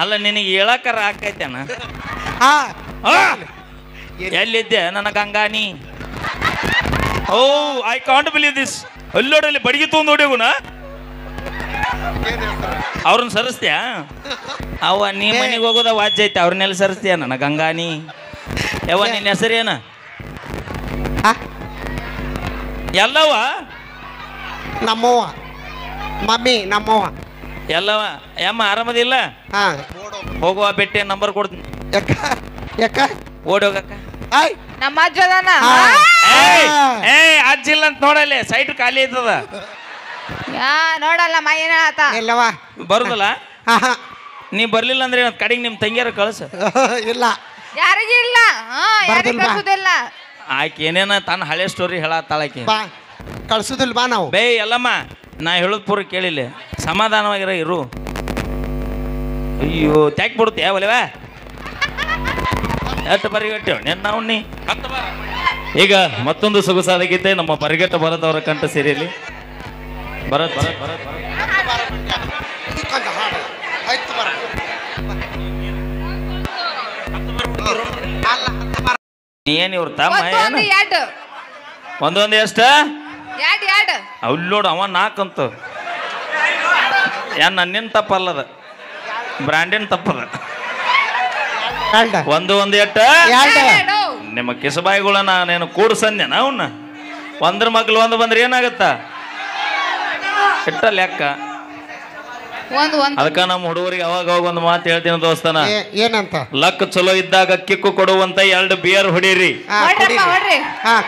ಅಲ್ಲ ನಿನಗೆ ಹೇಳಕರ ಆಕೈತೇನ ಎಲ್ಲಿದ್ದೆ ನನ್ನ ಗಂಗಾನಿ ಓ ಐ ಕಾಂಟ್ ಬಿಲೀವ್ ದಿಸ್ ಅಲ್ಲೋಡಲ್ಲಿ ಬಡಿಗೆ ತೊಗೊಂಡು ಹೊಡಿಗುನ ಅವ್ರನ್ನ ಸರಿಸ್ತೀಯ ಅವ ನೀ ಮನೆಗೆ ಹೋಗೋದ ವಾಜ್ಯ ಐತೆ ಅವ್ರನ್ನೆಲ್ಲ ಸರಿಸ್ತೀಯ ನನ್ನ ಗಂಗಾನಿ ಯಾವ ನಿನ್ನ ಹೆಸರೇನ ಎಲ್ಲವ ನಮ್ಮವ್ವ ಮಮ್ಮಿ ನಮ್ಮವ್ವ ಎಲ್ಲವ ಯಮ್ಮ ಆರಾಮದಿಲ್ಲ ಹೋಗುವ ಬೆಟ್ಟೆ ನಂಬರ್ ಕೊಡ್ತೀನಿ ಯಾಕ ಓಡಿ ಹೋಗಕ್ಕ ನಮ್ಮ ಅಜ್ಜ ಅದಾನ ಅಜ್ಜಿಲ್ಲ ಅಂತ ನೋಡಲ್ಲ ಸೈಟ್ ಖಾಲಿ ಐತದ ನೋಡಲ್ಲ ಮಾಯಿನ ಆತ ಎಲ್ಲವ ಬರುದಲ್ಲ ನೀ ಬರ್ಲಿಲ್ಲ ಅಂದ್ರೆ ಕಡೆಗೆ ನಿಮ್ ತಂಗಿಯರ ಕಳ್ಸ ಇಲ್ಲ ಯಾರಿಗೂ ಇಲ್ಲ ಯಾರಿಗೂ ಕಳ್ಸುದಿಲ್ಲ ಆಕೆ ಏನೇನ ತನ್ನ ಹಳೆ ಸ್ಟೋರಿ ಹೇಳತ್ತಾಳಾಕಿ ಬಾ ಕಳ್ಸುದಿಲ್ಲ ಬಾ ನಾವು ಬೇ ಎಲ್ಲಮ್ಮ ನಾ ಹೇಳೋದ್ ಪೂರ ಕೇಳಿಲ್ಲ ಸಮಾಧಾನವಾಗಿರ ಇರು ಅಯ್ಯೋ ತ್ಯಾಕ್ ಬಿಡುತ್ತೆ ಒಲೆವ ಎಷ್ಟು ಬರಿಗಟ್ಟೆ ನಾವು ನೀ ಈಗ ಮತ್ತೊಂದು ಸೊಗಸಾದ ಗೀತೆ ನಮ್ಮ ಪರಿಗಟ್ಟ ಭರತ್ ಅವರ ಕಂಠ ಸೇರಿಯಲ್ಲಿ ಭರತ್ ಏನ್ ಇವ್ರ ತಮ್ಮ ಒಂದೊಂದು ಎಷ್ಟ ಅವ್ಲೋಡು ಅವ ನಾಲ್ಕಂತ ಏನ್ ನನ್ನಿನ್ ತಪ್ಪಲ್ಲದ ಬ್ರ್ಯಾಂಡಿನ ತಪ್ಪದ ಒಂದು ಎಟ್ಟ ನಿಮ್ಮ ಕಿಸಬಾಯಿಗಳನ್ನ ನಾನು ಕೂಡ್ಸಂದೇನ ಅವನ್ನ ಒಂದ್ರ ಮಗ್ಲು ಒಂದು ಬಂದ್ರೆ ಏನಾಗತ್ತ ಇಟ್ಟ ಲೆಕ್ಕ ಅದಕ್ಕ ನಮ್ಮ ಹುಡುಗರಿಗೆ ಅವಾಗ ಒಂದು ಮಾತು ಹೇಳ್ತೀನಿ ದೋಸ್ತನ ಏನಂತ ಲಕ್ ಚಲೋ ಇದ್ದಾಗ ಕಿಕ್ಕು ಕೊಡುವಂತ 2 ಬಿಯರ್ ಹೊಡೀರಿ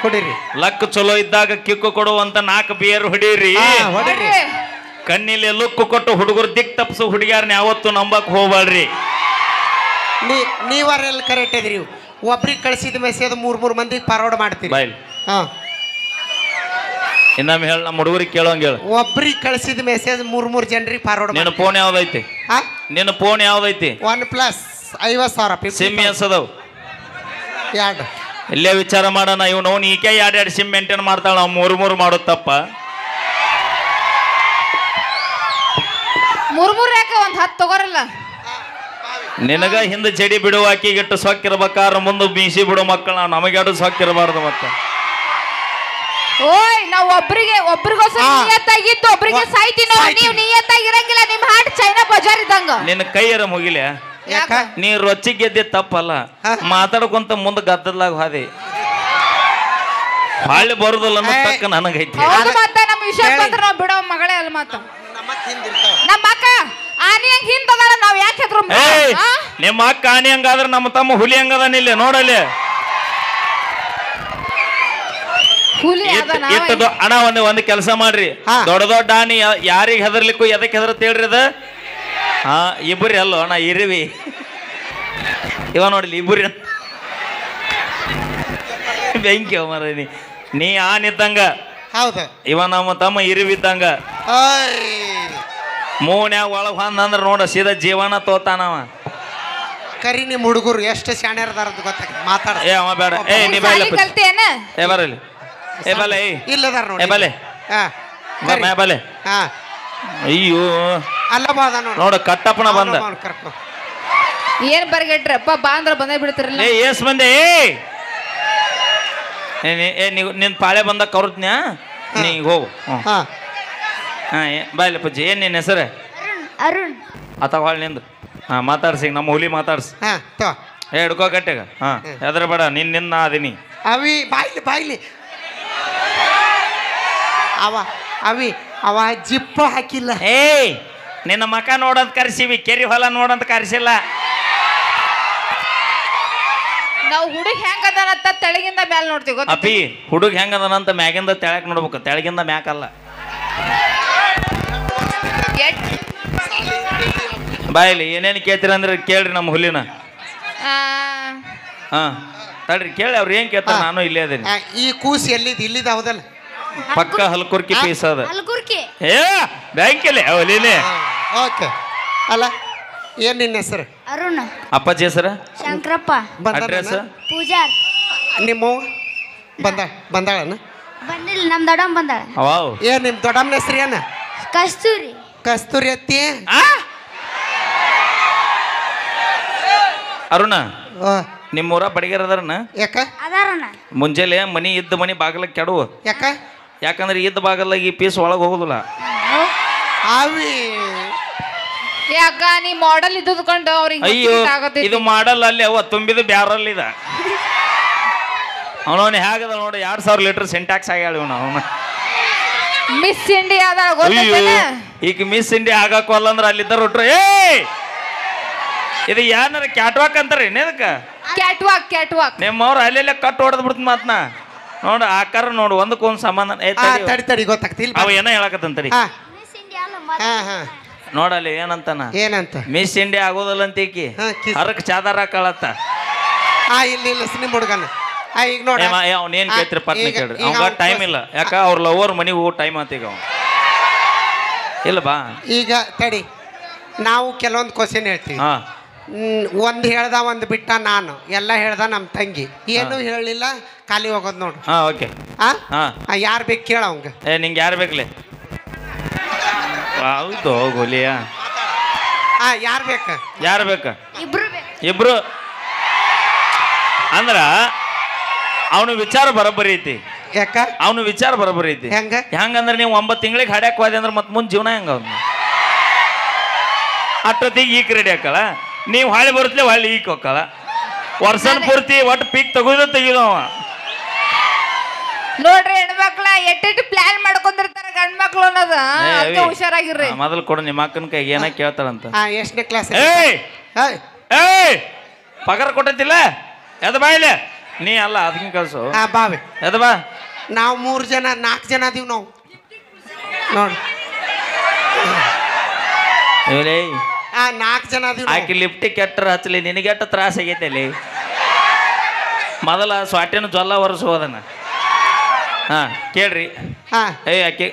ಕೊಡಿರಿ ಲಕ್ ಚಲೋ ಇದ್ದಾಗ ಕಿಕ್ಕು ಕೊಡುವಂತ 4 ಬಿಯರ್ ಹೊಡೀರಿ ಕಣ್ಣಿಲಿ ಲುಕ್ಕು ಕೊಟ್ಟು ಹುಡುಗರು ದಿಕ್ ತಪ್ಸು ಹುಡುಗಿಯಾರನ್ನ ಯಾವತ್ತು ನಂಬಕ್ ಹೋಗ್ಬೇಡ್ರಿ ನೀವರೆಲ್ಲ ಕರೆಕ್ಟ್ ಇದ್ರಿ ಒಬ್ರಿಗೆ ಕಳಿಸಿದ ಮೆಸೇಜ್ 3 ಮಂದಿಗೆ ಫಾರ್ವರ್ಡ್ ಮಾಡ್ತೀರಿ ಬಾಯ್ ಇನ್ನೊಮ್ಮೆ ಹೇಳ ನಮ್ಮ ಹುಡುಗರಿಗೆ ಕೇಳೋಂಗ ಹೇಳ ಒಬ್ರಿಗೆ ಕಳಿಸಿದ ಮೆಸೇಜ್ 3 ಜನರಿಗೆ ಫಾರ್ವರ್ಡ್ ನಿನ್ನ ಫೋನ್ ಯಾವ್ದೈತಿ ನಿನ್ನ ಫೋನ್ ಯಾವ್ದೈತಿ OnePlus 50,000 ಸಿಮ್ ಎಸದವ್ 2 ಇಲ್ಲೇ ವಿಚಾರ ಮಾಡೋಣ ಇವ್ ನೋನ್ ಈಕೆ 2 ಸಿಮ್ ಮೇಂಟೈನ್ ಮಾಡ್ತಾಳ ನಾವು 3 ಮಾಡೋದ್ ತಪ್ಪ 3 ಯಾಕೆ ಒಂದ್ 10 ತಗೋರಲ್ಲ ನಿನಗ ಹಿಂದೆ ಜಡಿ ಬಿಡುವ ಆಕಿಗಿಟ್ಟು ಸೊಕ್ಕಿರ್ಬೇಕಾರ ಮುಂದೆ ಬೀಸಿ ಬಿಡೋ ಮಕ್ಕಳು ನಾವು ನಮಗೆರಡು ಸೊಕ್ಕಿರಬಾರ್ದು ಮತ್ತೆ ಓಯ್ ನಾವು ಒಬ್ರಿಗೋಸ್ಕರ ನಿಯತ್ತಾಗಿದ್ದು ಒಬ್ರಿಗೆ ಸಾಯ್ತೀನೋ ನೀವು ನಿಯತ್ತಾಗಿರಂಗಿಲ್ಲ ನಿಮ್ಮ ಹಾಟ್ ಚೈನಾ ಬಜಾರ್ ಇದ್ದಂಗ ನಿನ್ನ ಕೈಯರ ಮುಗಿಲೆ ನೀ ರೊಚ್ಚಿ ಗೆದ್ದೆ ತಪ್ಪಲ್ಲ ಮಾತಾಡ್ಕೊಂತ ಮುಂದೆ ಗದ್ದಲಾಗ ಹಾದಿ ಹಾಳಿ ಬರುದಿಲ್ಲ ಅನ್ನೋ ತಕ್ಕ ನನಗೈತಿ ಮತ್ತೆ ನಮ್ಮ ವಿಷಯ ಬಂದ್ರೆ ನಾವು ಬಿಡೋ ಮಗಳೇ ಅಲ್ಲ ಮಾತ ನಮ್ಮ ಅಕ್ಕ ಆನಿ ಹಂಗ ಹಿಂದದಾರ ನಾವ್ ಯಾಕೆ ಹೆದ್ರು ನಿಮ್ಮ ಅಕ್ಕ ಆನಿ ಹಂಗಾದ್ರೆ ನಮ್ಮ ತಮ್ಮ ಹುಲಿ ಹಂಗದಾನ ಇಲ್ಲಿ ನೋಡಲ್ಲಿ ಇಟ್ಟದು ಅಣ್ಣ ಒಂದು ಕೆಲಸ ಮಾಡ್ರಿ ದೊಡ್ಡ ದೊಡ್ಡ ಆನಿ ಯಾರಿಗೆ ಹೆದರ್ಲಿಕ್ಕೂ ಎದಕ್ಕೆ ಹೆದರ್ತ ಹೇಳ್ರಿ ಅದ ಇಬ್ಬರಿ ಅಲ್ಲೋ ಅಣ್ಣ ಇರುವಿ ಇವ ನೋಡ್ಲಿ ಇಬ್ಬರಿ ಬೆಂಕಿ ಮರ ನೀ ಆನ್ ಇದ್ದಂಗ ಹೌದು ಇವ ನಮ್ಮ ತಮ್ಮ ಇರುವಿದ್ದಂಗ ಮೂನ್ಯಾಗ ಒಳಗ್ ಅಂದ್ರ ನೋಡ ಸೀದಾ ಜೀವನ ತೋತಾನವ ಕರಿ ನಿಮ್ ಹುಡುಗರು ಎಷ್ಟು ಶಾಣ್ಯರದಾರ ಅಂತ ಗೊತ್ತಾಗ ಮಾತಾಡ ಅವ ಬೇಡ ನೀ ಬರಲಿ ಬಲೆ ಇಲ್ಲದಾರ ನೋಡಿ ಬಲೆ ಬಲೆ ಅಯ್ಯೋ ಅಲ್ಲ ಬಾದ ನೋಡ ಕಟ್ಟಪ್ಪನ ಬಂದ ಏನ್ ಬರ್ಗೆಟ್ರಪ್ಪ ಬಾ ಅಂದ್ರ ಬಂದೇ ಬಿಡ್ತಿರಲ್ಲ ಏಸ್ ಬಂದೆ ನಿನ್ ಪಾಳೆ ಬಂದ ಕೌರ್ತ್ನ್ಯಾ ನೀ ಹೋಗು ಬಾಯ್ಲೆ ಪಜ್ಜಿ ಏನ್ ನಿನ್ನ ಹೆಸರು ಅರುಣ್ ಹೊಳ್ ನಿಂದು ಮಾತಾಡ್ಸಿ ನಮ್ಮ ಹುಲಿ ಮಾತಾಡ್ಸಿ ಹಿಡ್ಕೋ ಗಟ್ಟೆಗ ಹೆದ್ರ ಬೇಡ ನಿನ್ನ ಅದೀನಿ ಅವಿ ಬಾಯ್ಲಿ ಅವ ಜಿಪ್ಪ ಹಾಕಿಲ್ಲ ನಿನ್ನ ಮಕ ನೋಡಂತ ಕರ್ಸಿವಿ ಕೆರಿ ಹೊಲ ನೋಡಂತ ಕರ್ಸಿಲ್ಲ ನಾವು ಹುಡುಗ ಹೆಂಗದನಂತ ತೆಳಗಿಂದ ಮ್ಯಾಲ ನೋಡ್ತೀವಿ ಅಪ್ಪಿ ಹುಡುಗ ಹೆಂಗದನಂತ ಮ್ಯಾಗಿಂದ ತೆಳಕ್ ನೋಡ್ಬೇಕು ತೆಳಗಿಂದ ಮ್ಯಾಕಲ್ಲ ಬಾಯ್ಲಿ ಏನೇನು ಕೇಳ್ತೀರ ಅಂದ್ರೆ ಕೇಳ್ರಿ ನಮ್ಮ ಹುಲಿನ ತಡ್ರಿ ಕೇಳಿ ಅವ್ರು ಏನ್ ಕೇಳ್ತಾರ ನಾನು ಇಲ್ಲೇ ಅದೇನಿ ಈ ಕೂಸ್ ಎಲ್ಲಿದ್ ಇಲ್ಲಿದ ಹೌದಲ್ಲ ಪಕ್ಕ ಹಲ್ಕುರ್ಕಿ ಪೀಸ್ ಅದ ಹಲ್ಗುರ್ಕಿ ಏ ಬ್ಯಾಂಕಲ್ಲಿ ಅವಲಿನೇ ಓಕೆ ಅಲ್ಲ ಏನ್ ನಿನ್ನ ಹೆಸರು ಅರುಣ್ ಅಪ್ಪಾಜಿ ಹೆಸರ ಶಂಕರಪ್ಪ ಅಡ್ರೆಸ್ ಪೂಜಾರ್ ನಿಮ್ಮ ಬಂದಾಳನ ಬಂದಿಲ್ಲ ನಮ್ ದೊಡ್ಡಮ್ಮ ಬಂದಾಳ ವಾವ್ ಏನ್ ನಿಮ್ ದೊಡ್ಡಮ್ಮನ ಹೆಸರು ಏನ ಕಸ್ತೂರಿ ಕಸ್ತೂರಿ ಅತ್ತಿ ಅರುಣ ನಿಮ್ಮ ಊರ ಬಡಿಗೆರ ಅದಾರನ ಯಾಕ ಅದಾರಣ್ಣ ಮುಂಜಾನೆ ಮನಿ ಇದ್ದ ಮನಿ ಬಾಗಲ ಕೆಡುವ ಯಾಕ ಯಾಕಂದ್ರೆ ಇದ್ದ ಬಾಗಲಾಗ ಈ ಪೀಸ್ ಒಳಗೆ ಹೋಗುದಿಲ್ಲ ಅವಿ ಯಾಕ ನೀ ಮಾಡೆಲ್ ಇದ್ದುಕೊಂಡು ಅವ್ರಿಗೆ ಅಯ್ಯೋ ಇದು ಮಾಡಲ್ಲ ಅಲ್ಲಿ ಅವ ತುಂಬಿದ ಬ್ಯಾರಲ್ಲಿ ಇದ ಅವನವನ್ ಹೇಗದ ನೋಡಿ 2000 ಲೀಟರ್ ಸಿಂಟ್ಯಾಕ್ಸ್ ಆಗ್ಯಾಳ ಇವನು ಅವನ ಮಿಸ್ ಇಂಡಿಯಾ ಅಯ್ಯೋ ಈಗ ಮಿಸ್ ಇಂಡಿಯಾ ಆಗಾಕೋಲ್ಲ ಅಂದ್ರೆ ಅಲ್ಲಿದ್ದ ಹೊಟ್ರು ಇದು ಏನಾರ ಕ್ಯಾಟ್ವಾಕ್ ಅಂತಾರ ಏನದಕ್ಕ ಕ್ಯಾಟ್ವಾಕ್ ನಿಮ್ಮವ್ರು ಅಲ್ಲೆಲ್ಲ ಕಟ್ ಹೊಡೆದ್ ಬಿಡ್ತ ಮಾತ್ನ ನೋಡು ಆಕಾರ ನೋಡು ಒಂದಕ್ಕೊಂದು ಸಂಬಂಧ ತಡಿ ಗೊತ್ತಾಗ್ತಿಲ್ಲ ಅವ ಏನೋ ಹೇಳಕತ್ತಂತರಿ ನೋಡಲ್ಲಿ ಏನಂತ ಮಿಸ್ ಇಂಡಿಯಾ ಆಗೋದಲ್ಲ ಅಂತ ಈಕಿ ಹರಕ್ ಚಾದಾರ ಹಾಕಳತ್ತ ಇಲ್ಲ ನಿಮ್ ಹುಡುಗನ ಈಗ ನೋಡಿ ಅವ್ನೇನ್ ಕೇಳ್ತಿರಿ ಪಟ್ನ ಕೇಳ್ರಿ ಅವಾಗ ಟೈಮ್ ಇಲ್ಲ ಯಾಕ ಅವ್ರ ಲವರ್ ಮನಿಗೆ ಹೋಗೋ ಟೈಮ್ ಅಂತ ಈಗ ಇಲ್ಲ ಬಾ ಈಗ ತಡಿ ನಾವು ಕೆಲವೊಂದು ಕ್ವಶನ್ ಹೇಳ್ತೀವಿ ಒಂದ್ ಹೇಳ್ದ ಒಂದ್ ಬಿಟ್ಟ ನಾನು ಎಲ್ಲ ಹೇಳ್ದ ನಮ್ ತಂಗಿ ಏನು ಹೇಳಿಲ್ಲ ಖಾಲಿ ಹೋಗೋದ್ ನೋಡು ಓಕೆ ಯಾರು ಬೇಕು ಕೇಳ ಅವಂಗ ನಿಂಗೆ ಯಾರು ಬೇಕಲೆ ಹೌದು ಗೋಲಿಯ ಯಾರು ಬೇಕ ಯಾರು ಬೇಕ ಇಬ್ರು ಇಬ್ರು ಅಂದ್ರ ಅವನು ವಿಚಾರ ಬರೋಬ್ಬರಿ ಐತಿ ಯಾಕ ಅವನು ವಿಚಾರ ಬರೋಬ್ಬರಿ ಐತಿ ಹೆಂಗಂದ್ರೆ ನೀವು 9 ತಿಂಗಳಿಗೆ ಹಾಡ್ಯಾಕ ಹೋದೆ ಅಂದ್ರೆ ಮತ್ತೆ ಮುಂದೆ ಜೀವನ ಹೆಂಗ ಅವ್ನು ಅಷ್ಟೊತ್ತಿಗೆ ಈಗ ರೆಡಿ ಹಾಕಲ್ಲ ನೀವು ಹಾಳಿ ಬರುತ್ತಲೇ ಹೊಳ್ಳಿ ಈಗ ಹೋಗಲ್ಲ ವರ್ಷನ ಪೂರ್ತಿ ಒಟ್ಟು ಪೀಕ್ ತೆಗಿದವ ನೋಡ್ರಿ ಹೆಣ್ಮಕ್ಳ ಎಟ್ಟೆಟ್ಟು ಪ್ಲಾನ್ ಮಾಡ್ಕೊಂಡಿರ್ತಾರ ಗಂಡ್ ಮಕ್ಳು ಅನ್ನೋದು ಹುಷಾರಾಗಿರ್ರಿ ಮೊದಲು ಕೊಡು ನಿಮ್ಮ ಅಕ್ಕನ ಕೈಗೆ ಏನ ಕೇಳ್ತಾಳಂತ ಎಷ್ಟನೇ ಕ್ಲಾಸ್ ಪಗಾರ ಕೊಟ್ಟಿಲ್ಲ ಎದ ಬಾ ಇಲ್ಲ ನೀ ಅಲ್ಲ ಅದಕ್ಕೆ ಕಳ್ಸು ಬಾವಿ ಎದ ಬಾ ನಾವು 3 ಜನ 4 ಜನ ಅದೀವಿ ನಾವು ನೋಡಿ 4 ಜನ ಅದೀವಿ ಆಕಿ ಲಿಫ್ಟಿ ಕೆಟ್ಟರ ಹಚ್ಚಲಿ ನಿನಗೆ ಎಟ್ಟ ತ್ರಾಸ ಆಗೈತೆ ಅಲ್ಲಿ ಮೊದಲ ಸ್ವಾಟಿನ ಜೊಲ್ಲ ಒರೆಸು ಹೋದನ ಕೇಳ್ರಿ ಆಕಿ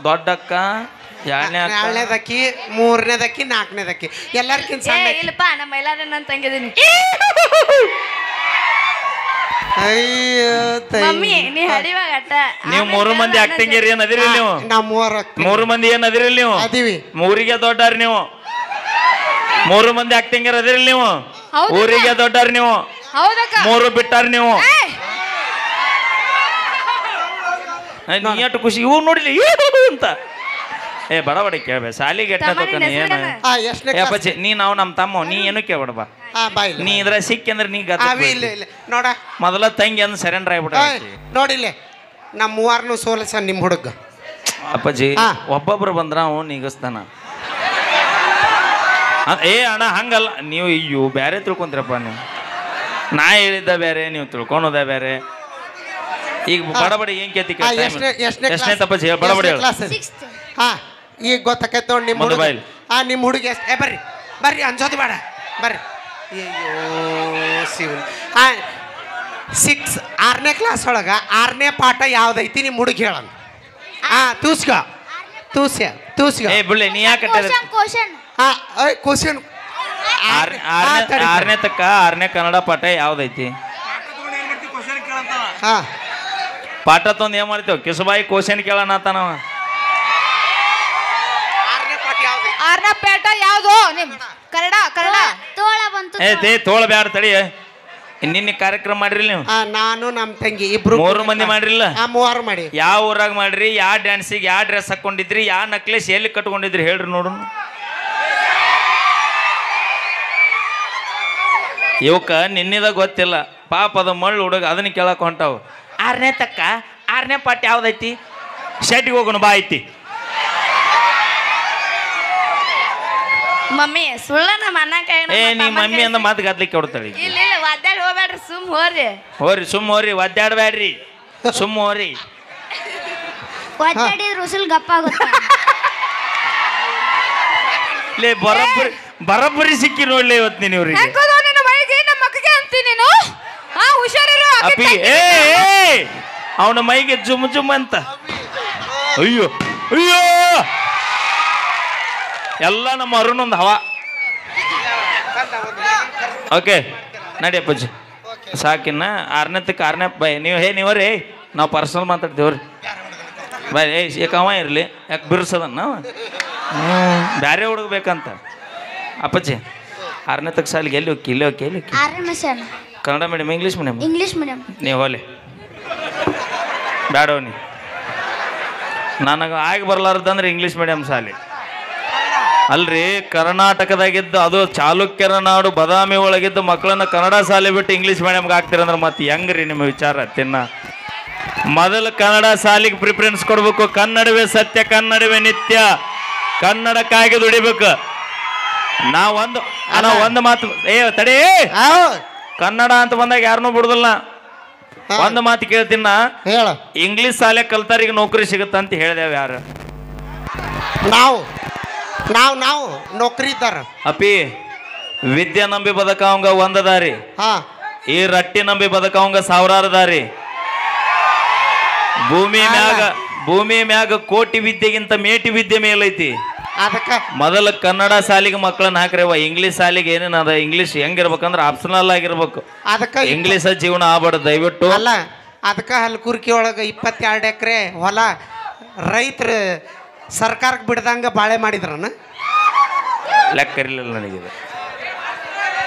ದೊಡ್ಡಕ್ಕ ಎರಡನೇದಕ್ಕಿ 3ನೇದಕ್ಕಿ 4ನೇದಕ್ಕಿ ಎಲ್ಲರಿಗಿಂತ ಇಲ್ಲಪ್ಪ ನಮ್ಮ ಎಲ್ಲಾರ ನಾನು ತಂಗಿದೀನಿ ನೀವು 3 ಮಂದಿ ಆಕ್ಟಿಂಗ್ ಏನ್ ಅದಿರಿ ನೀವು ನಾವು 3 ಮಂದಿ ಏನ್ ಅದಿರಿ ನೀವು ಅದೀವಿ ಊರಿಗೆ ದೊಡ್ಡಾರ ನೀವು 3 ಮಂದಿ ಆಕ್ಟಿಂಗ್ ಅದಿರಿ ನೀವು ಊರಿಗೆ ದೊಡ್ಡಾರ ನೀವು 3 ಬಿಟ್ಟಾರ ನೀವು ನೀ ಎಷ್ಟು ಖುಷಿ ಇವ್ ನೋಡಿಲ್ಲ ಅಂತ ಬಡ ಬಡ ಕೇಳ್ಬೇ ಸಾಲಿಗೆ ನೀ ನಾವು ನಮ್ಮ ತಮ್ಮ ನೀ ಏನು ಕೇಳ್ಬೇಡ ಬಾ ನೀ ಇದ್ರ ಸಿಕ್ಕಂದ್ರೆ ನೀ ನೋಡ ಮೊದಲ ತಂಗಿ ಅಂದ್ ಸರೆಂಡರ್ ಆಗ್ಬಿಡ ನೋಡಿಲ್ಲ ನಮ್ಮ 3 ಸೋಲಸ ನಿಮ್ಮ ಹುಡುಗ ಅಪ್ಪಾಜಿ ಒಬ್ಬೊಬ್ರು ಬಂದ್ರ ಅವ ನಿಗಸ್ತಾನ ಅಣ್ಣ ಹಂಗಲ್ಲ ನೀವು ಅಯ್ಯೋ ಬ್ಯಾರೆ ತಿಳ್ಕೊಂತೀರಪ್ಪ ನೀವು ನಾ ಹೇಳಿದ್ದ ಬೇರೆ ನೀವು ತಿಳ್ಕೊಳೋದ ಬೇರೆ ಈಗ ಬಡಬಡಿ ಏನ್ ಕೇಳ್ತಿ ಎಷ್ಟನೇ ತಪ್ಪಾಜಿ ಬಡಬಡಿ ಈಗ ಗೊತ್ತಾಕೈತೆ ನೋಡಿ ನಿಮ್ಮ ಹುಡುಗ ನಿಮ್ಮ ಹುಡುಗ ಬರ್ರಿ ಬರ್ರಿ ಅನ್ಸೋದು ಬೇಡ ಬರ್ರಿ ಅಯ್ಯೋ ಶಿವನ್ 6ನೇ ಕ್ಲಾಸ್ ಒಳಗ 6ನೇ ಪಾಠ ಯಾವ್ದೈತಿ ನಿಮ್ಮ ಹುಡುಗ ಹೇಳೋಣ ತೂಸ್ಕ ಬಿಡ್ಲಿ ನೀ ಯಾಕೆ ಕ್ವಶನ್ 6ನೇ ತಕ್ಕ 6ನೇ ಕನ್ನಡ ಪಾಠ ಯಾವ್ದೈತಿ ಪಾಠ ತೊಂದು ಏನ್ ಮಾಡ್ತೇವ್ ಕಿಸುಬಾಯಿ ಕ್ವಶನ್ ಕೇಳೋಣ ಆತನವ 6ನೇ ಪಾಠ ಯಾವ್ದು ನಿಮ್ ಕನ್ನಡ ತೋಳ ಬಂತು ತೋಳ ಬ್ಯಾಡ ತಡಿ ನಿನ್ನೆ ಕಾರ್ಯಕ್ರಮ ಮಾಡ್ರಿ ನೀವು ನಾನು ನಮ್ಮ ತಂಗಿ ಇಬ್ರು 3 ಮಂದಿ ಮಾಡ್ರಿಲ್ಲ 3 ಮಾಡಿ ಯಾವ ಊರಾಗ ಮಾಡ್ರಿ ಯಾವ ಡ್ಯಾನ್ಸಿಗೆ ಯಾವ ಡ್ರೆಸ್ ಹಾಕೊಂಡಿದ್ರಿ ಯಾವ ನಕ್ಲೇಸ್ ಎಲ್ಲಿ ಕಟ್ಕೊಂಡಿದ್ರಿ ಹೇಳ್ರಿ ನೋಡು ಇವಕ್ಕ ನಿನ್ನಿದಾಗ ಗೊತ್ತಿಲ್ಲ ಪಾಪ ಅದ ಮಳ್ಳು ಹುಡುಗ ಅದನ್ನ ಕೇಳಕ್ ಹೊಂಟಾವ 6ನೇ ತಕ್ಕ 6ನೇ ಪಾಠ ಯಾವ್ದೈತಿ ಶೆಟ್ಟಿಗೆ ಹೋಗೋಣ ಬಾ ಐತಿ ಮಮ್ಮಿ ಸುಳ್ಳ ನಮ್ಮ ಅಣ್ಣ ಕೈ ನೀ ಮಮ್ಮಿ ಅಂದ ಮಾತು ಗದ್ಲಿಕ್ಕೆ ಕೊಡ್ತಾಳೆ ಇಲ್ಲ ಒದ್ದಾಡಿ ಹೋಗ್ಬೇಡ್ರಿ ಸುಮ್ ಹೋರಿ ಒದ್ದಾಡ್ಬೇಡ್ರಿ ಸುಮ್ ಹೋರಿ ಒದ್ದಾಡಿದ್ರೆ ಉಸುಲ್ ಗಪ್ಪ ಆಗುತ್ತೆ ಬರಬ್ಬರಿ ಸಿಕ್ಕಿ ನೋಡ್ಲಿ ಇವತ್ತು ನೀನು ಇವ್ರಿಗೆ ನಮ್ಮ ಮಕ್ಕಳಿಗೆ ಅಂತೀನಿ ನೀನು ಹುಷಾರ ಅಪ್ಪಿ ಏ ಅವನ ಮೈಗೆ ಜುಮ್ ಜುಮ್ ಅಂತ. ಅಯ್ಯೋ ಅಯ್ಯೋ ಎಲ್ಲ ನಮ್ಮ ಅರುಣೊಂದು ಹವಾ. ಓಕೆ ನಡಿ ಅಪ್ಪಾಜಿ ಸಾಕಿನ್ನ. ಆರನೇ ಬೈ ನೀವು ನೀವರೇ ನಾವು ಪರ್ಸನಲ್ ಮಾತಾಡ್ತೀವ್ರಿ ಬೈ. ಯಾಕೆ ಅವ ಇರಲಿ ಯಾಕೆ ಬಿರ್ಸದನ್ನ ನಾವು ಬ್ಯಾರೆ ಹುಡುಗಬೇಕಂತ. ಅಪ್ಪಾಜಿ 6ನೇ ಸಾಲಿಗೆ ಎಲ್ಲಿ ಹೋಗಿ ಇಲ್ಲೇ ಹೋಗಿ ಎಲ್ಲಿ ಕನ್ನಡ ಮೀಡಿಯಮ್ ಇಂಗ್ಲೀಷ್ ಮೀಡಿಯಮ್ ನೀವು ಹೋಲಿ ಬ್ಯಾಡವ ನೀ. ನನಗೆ ಆಗಿ ಬರ್ಲಾರ್ದಂದ್ರೆ ಇಂಗ್ಲೀಷ್ ಮೀಡಿಯಮ್ ಶಾಲೆ ಅಲ್ರಿ. ಕರ್ನಾಟಕದಾಗಿದ್ದು ಅದು ಚಾಲುಕ್ಯರ ನಾಡು ಬದಾಮಿ ಒಳಗಿದ್ದು ಮಕ್ಕಳನ್ನ ಕನ್ನಡ ಶಾಲೆ ಬಿಟ್ಟು ಇಂಗ್ಲೀಷ್ ಮೀಡಿಯಮ್ಗೆ ಹಾಕ್ತಿರಂದ್ರೆ ಮತ್ತೆ ಹೆಂಗ್ರಿ ನಿಮ್ಮ ವಿಚಾರ ತಿನ್ನ. ಮೊದಲು ಕನ್ನಡ ಶಾಲೆಗೆ ಪ್ರಿಫರೆನ್ಸ್ ಕೊಡ್ಬೇಕು. ಕನ್ನಡವೇ ಸತ್ಯ, ಕನ್ನಡವೇ ನಿತ್ಯ, ಕನ್ನಡಕ್ಕಾಗಿ ದುಡಿಬೇಕು. ಒಂದು ಮಾತು ತಡಿ, ಕನ್ನಡ ಅಂತ ಬಂದಾಗ ಯಾರನ್ನೂ ಬಿಡುದಿಲ್ಲ. ಒಂದು ಮಾತು ಕೇಳ್ತೀನ, ಇಂಗ್ಲಿಷ್ ಶಾಲೆ ಕಲ್ತಾರಿಗೆ ನೌಕರಿ ಸಿಗುತ್ತ ಅಂತ ಹೇಳಿದೇವ್ ಯಾರು? ನಾವು ನೌಕರಿ ಇದ್ದಾರ. ಅಪ್ಪಿ ವಿದ್ಯೆ ನಂಬಿ ಬದುಕವಂಗ ಒಂದ ದಾರಿ, ಈ ರಟ್ಟಿ ನಂಬಿ ಬದುಕವಂಗ ಸಾವಿರಾರು ದಾರಿ. ಭೂಮಿ ಮ್ಯಾಗ ಕೋಟಿ ವಿದ್ಯೆಗಿಂತ ಮೇಟಿ ವಿದ್ಯೆ ಮೇಲೈತಿ. ಮೊದಲ ಕನ್ನಡ ಶಾಲೆಗೆ ಮಕ್ಕಳನ್ನ ಹಾಕ್ರವ. ಇಂಗ್ಲಿಷ್ ಶಾಲೆಗೆ ಏನೇನು ಅದ, ಇಂಗ್ಲಿಷ್ ಹೆಂಗಿರ್ಬೇಕಂದ್ರೆ ಆಪ್ಷನಲ್ ಆಗಿರ್ಬೇಕು. ಇಂಗ್ಲಿಷ್ ಜೀವನ ಆಗ್ಬಾರ್ದು ದಯವಿಟ್ಟು. ಅಲ್ಲ ಅದಕ್ಕೆ ಹಲ್ಕುರ್ಕಿ ಒಳಗೆ 22 ಎಕರೆ ಹೊಲ ರೈತರು ಸರ್ಕಾರಕ್ಕೆ ಬಿಡ್ದಂಗ ಬಾಳೆ ಮಾಡಿದ್ರನ ಲೆಕ್ಕ ಇರಲಿಲ್ಲ ನನಗಿದೆ.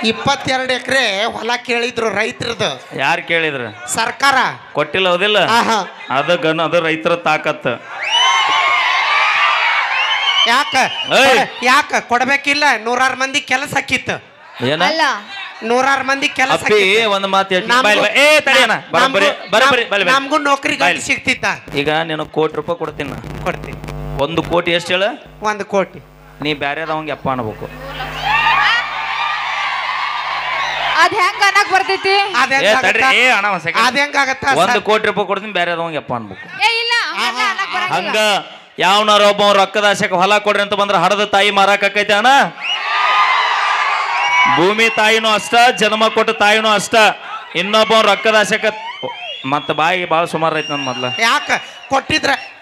22 ಎಕರೆ ಹೊಲ ಕೇಳಿದ್ರು ರೈತರದು. ಯಾರು ಕೇಳಿದ್ರು? ಸರ್ಕಾರ ಕೊಟ್ಟಿಲ್ಲ. ಹೌದಿಲ್ಲ? ಅದು ರೈತರ ತಾಕತ್. ಯಾಕ ಕೊಡ್ಬೇಕಿಲ್ಲ? 100 ಮಂದಿ ಕೆಲಸ ಹಾಕಿತ್ತು. ನೂರಾರು ಮಂದಿ ಕೆಲಸ. ಒಂದು ಮಾತು ನಮಗೂ ನೌಕರಿ ಸಿಗ್ತಿತ್ತ. ಈಗ ನೀನು ₹1 ಕೋಟಿ ಕೊಡ್ತೀನಿ. 1 ಕೋಟಿ ಎಷ್ಟು ಹೇಳ? 1 ಕೋಟಿ. ನೀ ಬ್ಯಾರೆದವಂಗೆ ಅಪ್ಪ ಅನ್ಬೇಕು. ಅದ್ ಹೆಂಗ ಅನ್ನಕ್ ಬರ್ತೈತಿ? ₹1 ಕೋಟಿ ಕೊಡ್ತೀನಿ, ಬ್ಯಾರೆದವಂಗೆ ಅಪ್ಪ ಅನ್ಬೇಕು. ಹಂಗ ಯಾವನಾರ ಒಬ್ಬ ರೊಕ್ಕದ ಆಶೆಗೆ ಹೊಲ ಕೊಡ್ರಿ ಅಂತ ಬಂದ್ರೆ ಹಡದ ತಾಯಿ ಮಾರಾಕೈತೆ ಅಣ್ಣ. ಭೂಮಿ ತಾಯಿನೂ ಅಷ್ಟ, ಜನ್ಮ ಕೊಟ್ಟ ತಾಯಿನೂ ಅಷ್ಟ. ಇನ್ನೊಬ್ಬ ರೊಕ್ಕದ ಆಶೆಕ ಮತ್ತ ಬಾಯಿಗೆ ಭಾಳ ಸುಮಾರು ಐತಿ ನನ್ ಮೊದ್ಲ. ಯಾಕ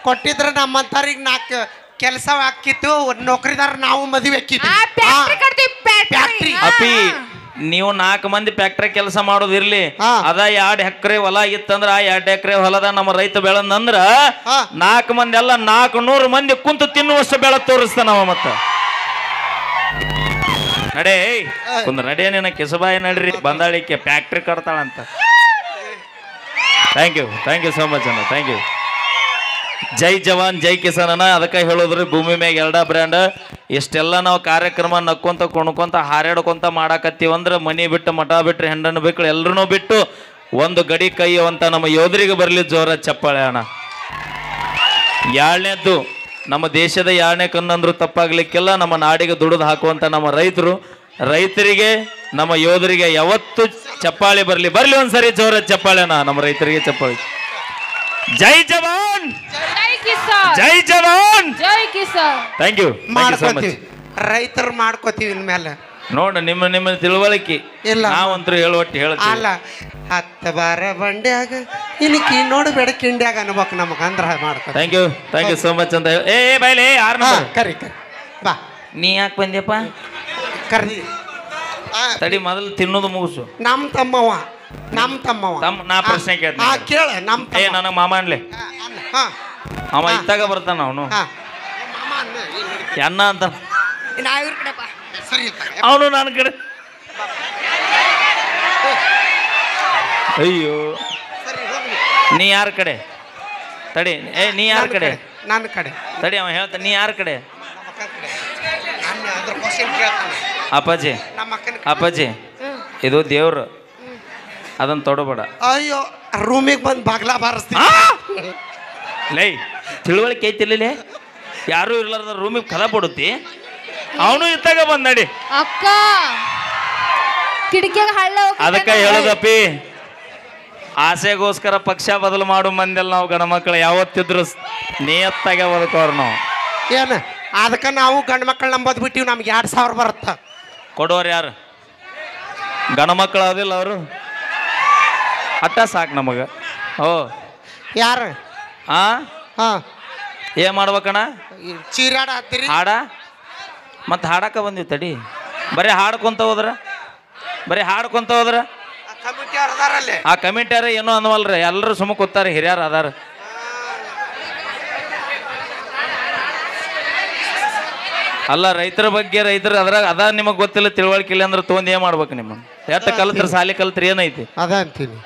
ಕೊಟ್ಟಿದ್ರ ನಮ್ಮಂತಾರಿಗೆ 4 ಕೆಲಸ ಹಾಕಿತ್ತು, ನೌಕರಿದಾರ ನಾವು ಮದುವೆ ಅಪ್ಪಿ. ನೀವು 4 ಮಂದಿ ಫ್ಯಾಕ್ಟ್ರಿ ಕೆಲಸ ಮಾಡೋದಿರ್ಲಿ, ಅದ 2 ಎಕರೆ ಹೊಲ ಇತ್ತಂದ್ರ ಆ 2 ಎಕರೆ ಹೊಲದ ನಮ್ಮ ರೈತ ಬೆಳೆದಂದ್ರ 4 ಮಂದಿ ಎಲ್ಲ 400 ಮಂದಿ ಕುಂತು ತಿನ್ನುವಷ್ಟು ಬೆಳೆ ತೋರಿಸ್ತಾನವ. ಮತ್ತ ನಡೇ ನಡೇ ನಿನ್ನ ಕೆಸಬಾಯಿ ನಡ್ರಿ, ಬಂದಾಳಿಕೆ ಫ್ಯಾಕ್ಟ್ರಿ ಕಟ್ತಾಳಂತ. ಥ್ಯಾಂಕ್ ಯು ಸೋ ಮಚ್ ಅಣ್ಣ, ಥ್ಯಾಂಕ್ ಯು. ಜೈ ಜವಾನ್ ಜೈ ಕಿಸಾನ್ ಅಣ್ಣ. ಅದಕ್ಕೆ ಹೇಳೋದ್ರಿ ಭೂಮಿ ಮ್ಯಾಗ 2 ಬ್ರ್ಯಾಂಡ್. ಇಷ್ಟೆಲ್ಲ ನಾವು ಕಾರ್ಯಕ್ರಮ ನಕ್ಕೊಂತ ಕುಣ್ಕೊಂತ ಹಾರಾಡ್ಕೊಂತ ಮಾಡಾಕತ್ತೀವಂದ್ರೆ ಮನಿ ಬಿಟ್ಟು ಮಠ ಬಿಟ್ರೆ ಹೆಂಡನ್ನು ಬಿಟ್ಟು ಎಲ್ಲರೂ ಬಿಟ್ಟು ಒಂದು ಗಡಿ ಕೈಯುವಂತ ನಮ್ಮ ಯೋಧರಿಗೆ ಬರಲಿ ಜೋರ ಚಪ್ಪಾಳೆ ಅಣ್ಣ. 2ನೇದ್ದು ನಮ್ಮ ದೇಶದ 2ನೇ ಕಣ್ಣಂದ್ರು ತಪ್ಪಾಗ್ಲಿಕ್ಕೆಲ್ಲ ನಮ್ಮ ನಾಡಿಗೆ ದುಡಿದು ಹಾಕುವಂತ ನಮ್ಮ ರೈತರಿಗೆ ನಮ್ಮ ಯೋಧರಿಗೆ ಯಾವತ್ತು ಚಪ್ಪಾಳಿ ಬರ್ಲಿ ಒಂದ್ಸರಿ ಜೋರ ಚಪ್ಪಾಳೆನ ನಮ್ಮ ರೈತರಿಗೆ ಚಪ್ಪಾಳಿ. ಜೈ ಜವಾನ್ ಜೈ ಜವಾನ್ ಜೈ ಕಿಸಾನ್. Thank you so much. ರೈತರು ಮಾಡ್ಕೋತೀವಿ ಇನ್ಮೇಲೆ. ನೋಡ ನಿಮ್ಮ ತಿಳುವಳಿಕೆ ಇಲ್ಲ, ನಾವಂತೂ ಹೇಳುವಟ್ಟು ಹೇಳ್ತೀವಿ. ಅಲ್ಲ 10 ಬಾರ ಬಂಡ್ಯಾಗ ಇನ್ಕಿ ನೋಡು ಬೆಡಕಿಂಡ್ಯಾಗ ಅನ್ಬೇಕು ನಮಗ ಅಂದ್ರ ಮಾಡ್ಕೊ. ಥ್ಯಾಂಕ್ ಯು ಸೋ ಮಚ್ ಅಂತ ಹೇಳಿ. ಬೈಲೆ ಕರಿ ಬಾ. ನೀ ಯಾಕೆ ಬಂದ್ಯಪ್ಪ? ಕರ್ದಿ ತಡಿ ಮೊದಲು ತಿನ್ನೋದು ಮುಗಿಸು. ನಮ್ಮ ತಮ್ಮವ ನಾ ಪ್ರಶ್ನೆ ಕೇಳ್ತೀನಿ ಕೇಳ. ನನಗೆ ಮಾಮ ಅನ್ಲೆ. ಅವ ಇತ್ತಾಗ ಬರ್ತಾನ ಅವನು ಅನ್ನ ಅಂತ ಅವನು ನನ್ನ ಕಡೆ. ಅಯ್ಯೋ ನೀ ಯಾರ ಕಡೆ? ತಡಿ ನೀ ಯಾರ ಕಡೆ? ನನ್ನ ಕಡೆ. ತಡಿ ಅವ ಹೇಳ್ತ ನೀ ಯಾರ ಕಡೆ? ಅಪ್ಪಾಜಿ ಇದು ದೇವ್ರು, ಅದನ್ನ ತೊಡಬೇಡ. ಅಯ್ಯೋ ರೂಮಿಗೆ ಬಂದು ಬಾಗ್ಲಾ ಬಾರಿಸ್ತೀನಿ. ಲೈ ತಿಳುವಳಿಕೆ ಐತಿಲ್ಲ, ಯಾರು ಇರ್ಲಾರ್ದ ರೂಮಿಗೆ ಕದ ಬಿಡುತ್ತಿ. ಅವನು ಇತ್ತಾಗ ಬಂದ್ ನಡಿ ಅಕ್ಕ ಕಿಟಕಿಯಾಗ ಹಳ್ಳ. ಅದಕ್ಕೆ ಹೇಳೋದಪ್ಪಿ, ಆಸೆಗೋಸ್ಕರ ಪಕ್ಷ ಬದಲು ಮಾಡು ಮಂದೆಲ್ಲ ನಾವು ಗಂಡ ಮಕ್ಕಳು ಯಾವತ್ತಿದ್ರು ನಿಯತ್ತಾಗೆ ಬದುಕೋರು ನಾವು. ಏನು ಅದಕ್ಕೆ ನಾವು ಗಂಡು ಮಕ್ಕಳು ನಂಬೋದು ಬಿಟ್ಟಿವಿ. ನಮ್ಗೆ 2000 ಬರುತ್ತ. ಕೊಡೋರು ಯಾರು? ಗಂಡ ಮಕ್ಕಳು ಅದಿಲ್ಲ ಅವರು. ಅಟ್ಟ ಸಾಕು ನಮಗೆ. ಓ ಯಾರು ಆ ಹಾ ಏನ್ ಮಾಡ್ಬೇಕಣ್ಣ? ಚೀರಾಡ ಹತ್ತಿರಿ ಹಾಡ ಮತ್ತೆ ಹಾಡಕ ಬಂದಿವಿ ತಡಿ. ಬರೀ ಹಾಡ್ಕೊಂತ ಹೋದ್ರ ಕಮಿಟಿ ಅದಾರಲ್ಲಿ ಆ ಕಮಿಟಿಯಾರ ಏನೋ ಅನ್ನವಲ್ರಿ, ಎಲ್ಲರೂ ಸುಮ್ಮ ಕೂತಾರೆ, ಹಿರಿಯರ್ ಅದಾರ. ಅಲ್ಲ ರೈತರ ಬಗ್ಗೆ ಅದ್ರಾಗ ಅದ ನಿಮಗೆ ಗೊತ್ತಿಲ್ಲ, ತಿಳುವಳಿಕೆ ಇಲ್ಲ ಅಂದ್ರೆ ತೊಗೊಂಡು ಏನ್ ಮಾಡ್ಬೇಕು? ನಿಮ್ಮ ಎಷ್ಟ ಕಲ್ತ್ರಿ, ಸಾಲಿ ಕಲ್ತ್ರಿ, ಏನೈತಿ? ಅದ ಅಂತೀನಿ.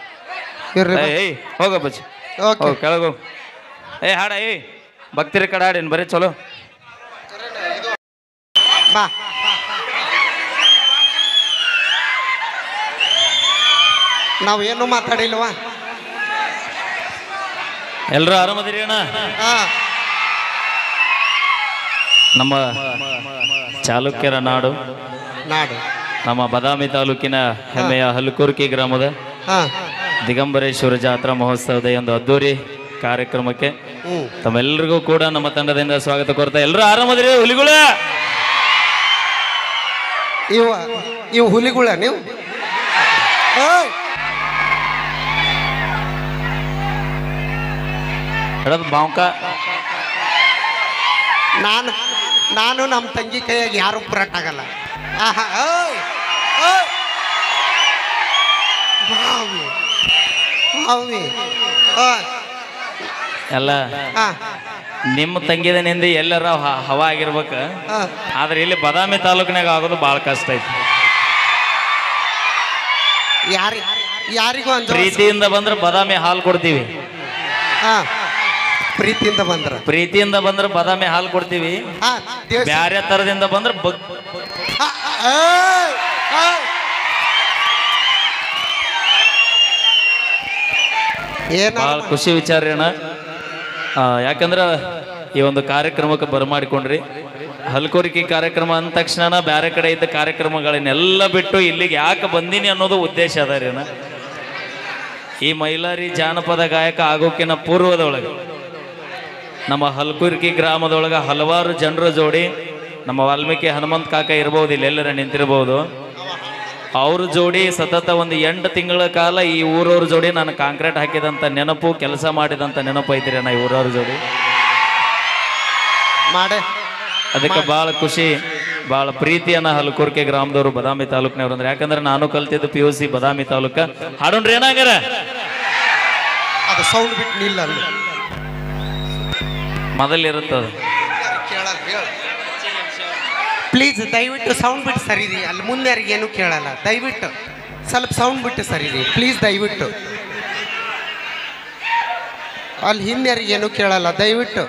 ಏಯ್ ಹೋಗ ಬಚ್ಚಿ, ಕೆಳಗ ಹೋಗ್. ಹಾಡ ಭಕ್ತಿರಿ ಕಡೆ ಹಾಡೇನು ಬರೀ ಚಲೋ. ಬಾ ನಾವೇನು ಮಾತಾಡಿಲ್ವಾ? ಎಲ್ರು ಆರಾಮದಿರಿ ಅಣ್ಣ? ನಮ್ಮ ಚಾಲುಕ್ಯರ ನಾಡು ನಮ್ಮ ಬಾದಾಮಿ ತಾಲೂಕಿನ ಹೆಮ್ಮೆಯ ಹಲಕುರ್ಕಿ ಗ್ರಾಮದ ದಿಗಂಬರೇಶ್ವರ ಜಾತ್ರಾ ಮಹೋತ್ಸವದ ಒಂದು ಅದ್ದೂರಿ ಕಾರ್ಯಕ್ರಮಕ್ಕೆ ತಮ್ಮೆಲ್ಲರಿಗೂ ಕೂಡ ನಮ್ಮ ತಂಡದಿಂದ ಸ್ವಾಗತ ಕೋರ್ತಾ. ಎಲ್ಲರೂ ಆರಾಮದಿರಿ ಹುಲಿಗಳ? ಇವು ಹುಲಿಗಳ ನೀವು? ಬಾಂಕ ನಾನು ನಮ್ಮ ತಂಗಿ ಕೈಯಾಗಿ ಯಾರು ಪುರಾಟಾಗಲ್ಲ. ಎಲ್ಲ ನಿಮ್ಮ ತಂಗಿದನಿಂದ ಎಲ್ಲರ ಹವಾ ಆಗಿರ್ಬೇಕ. ಆದ್ರೆ ಇಲ್ಲಿ ಬಾದಾಮಿ ತಾಲೂಕಿನಾಗ ಆಗೋದು ಬಹಳ ಕಷ್ಟ ಐತಿ. ಯಾರಿಗೂ ಪ್ರೀತಿಯಿಂದ ಬಂದ್ರೆ ಬಾದಾಮಿ ಹಾಲು ಕೊಡ್ತೀವಿ. ಪ್ರೀತಿಯಿಂದ ಬಂದ್ರೆ ಬಾದಾಮಿ ಹಾಲು ಕೊಡ್ತೀವಿ. ಬ್ಯಾರೆ ತರದಿಂದ ಬಂದ್ರೆ ಬಹಳ ಖುಷಿ ವಿಚಾರ ಅಣ್ಣ. ಯಾಕಂದ್ರ ಈ ಒಂದು ಕಾರ್ಯಕ್ರಮಕ್ಕೆ ಬರಮಾಡಿಕೊಂಡ್ರಿ. ಹಲ್ಕೋರಿಕೆ ಕಾರ್ಯಕ್ರಮ ಅಂದ ತಕ್ಷಣ ಬ್ಯಾರೆ ಕಡೆ ಇದ್ದ ಕಾರ್ಯಕ್ರಮಗಳನ್ನೆಲ್ಲ ಬಿಟ್ಟು ಇಲ್ಲಿಗೆ ಯಾಕೆ ಬಂದೀನಿ ಅನ್ನೋದು ಉದ್ದೇಶ ಅದ ರೀ ಅಣ್ಣ. ಈ ಮೈಲಾರಿ ಜಾನಪದ ಗಾಯಕ ಆಗೋಕಿನ ಪೂರ್ವದೊಳಗೆ ನಮ್ಮ ಹಲ್ಕುರ್ಕಿ ಗ್ರಾಮದೊಳಗೆ ಹಲವಾರು ಜನರ ಜೋಡಿ ನಮ್ಮ ವಾಲ್ಮೀಕಿ ಹನುಮಂತ ಕಾಕ ಇರ್ಬೋದು, ಇಲ್ಲೆಲ್ಲರ ನಿಂತಿರ್ಬೋದು. ಅವ್ರ ಜೋಡಿ ಸತತ ಒಂದು 8 ತಿಂಗಳ ಕಾಲ ಈ ಊರವ್ರ ಜೋಡಿ ನಾನು ಕಾಂಕ್ರೀಟ್ ಹಾಕಿದಂಥ ನೆನಪು, ಕೆಲಸ ಮಾಡಿದಂಥ ನೆನಪು ಐತಿರಿ ನಾ ಈ ಊರವ್ರ ಜೋಡಿ. ಅದಕ್ಕೆ ಭಾಳ ಖುಷಿ, ಭಾಳ ಪ್ರೀತಿಯನ್ನ ಹಲ್ಕುರ್ಕಿ ಗ್ರಾಮದವರು ಬಾದಾಮಿ ತಾಲೂಕಿನವ್ರು ಅಂದ್ರೆ. ಯಾಕಂದ್ರೆ ನಾನು ಕಲ್ತಿದ್ದು PUC ಬಾದಾಮಿ ತಾಲೂಕ. ಹಾಡೋಣ್ರಿ ಏನಾಗ್ಯಾರ? ಅದು ಸೌಂಡ್ ಬಿಟ್ಟು ನಿಲ್ಲ ಮೊದಲಿರುತ್ತದ. ಪ್ಲೀಸ್ ದಯವಿಟ್ಟು ಸೌಂಡ್ ಬಿಟ್ಟು ಸರಿರಿ. ಅಲ್ಲಿ ಮುಂದೆ ಯಾರಿಗೇನು ಕೇಳಲ್ಲ. ದಯವಿಟ್ಟು ಸ್ವಲ್ಪ ಸೌಂಡ್ ಬಿಟ್ಟು ಸರಿರಿ ಪ್ಲೀಸ್. ದಯವಿಟ್ಟು ಅಲ್ಲಿ ಹಿಂದೆ ಯಾರಿಗೇನು ಕೇಳಲ್ಲ. ದಯವಿಟ್ಟು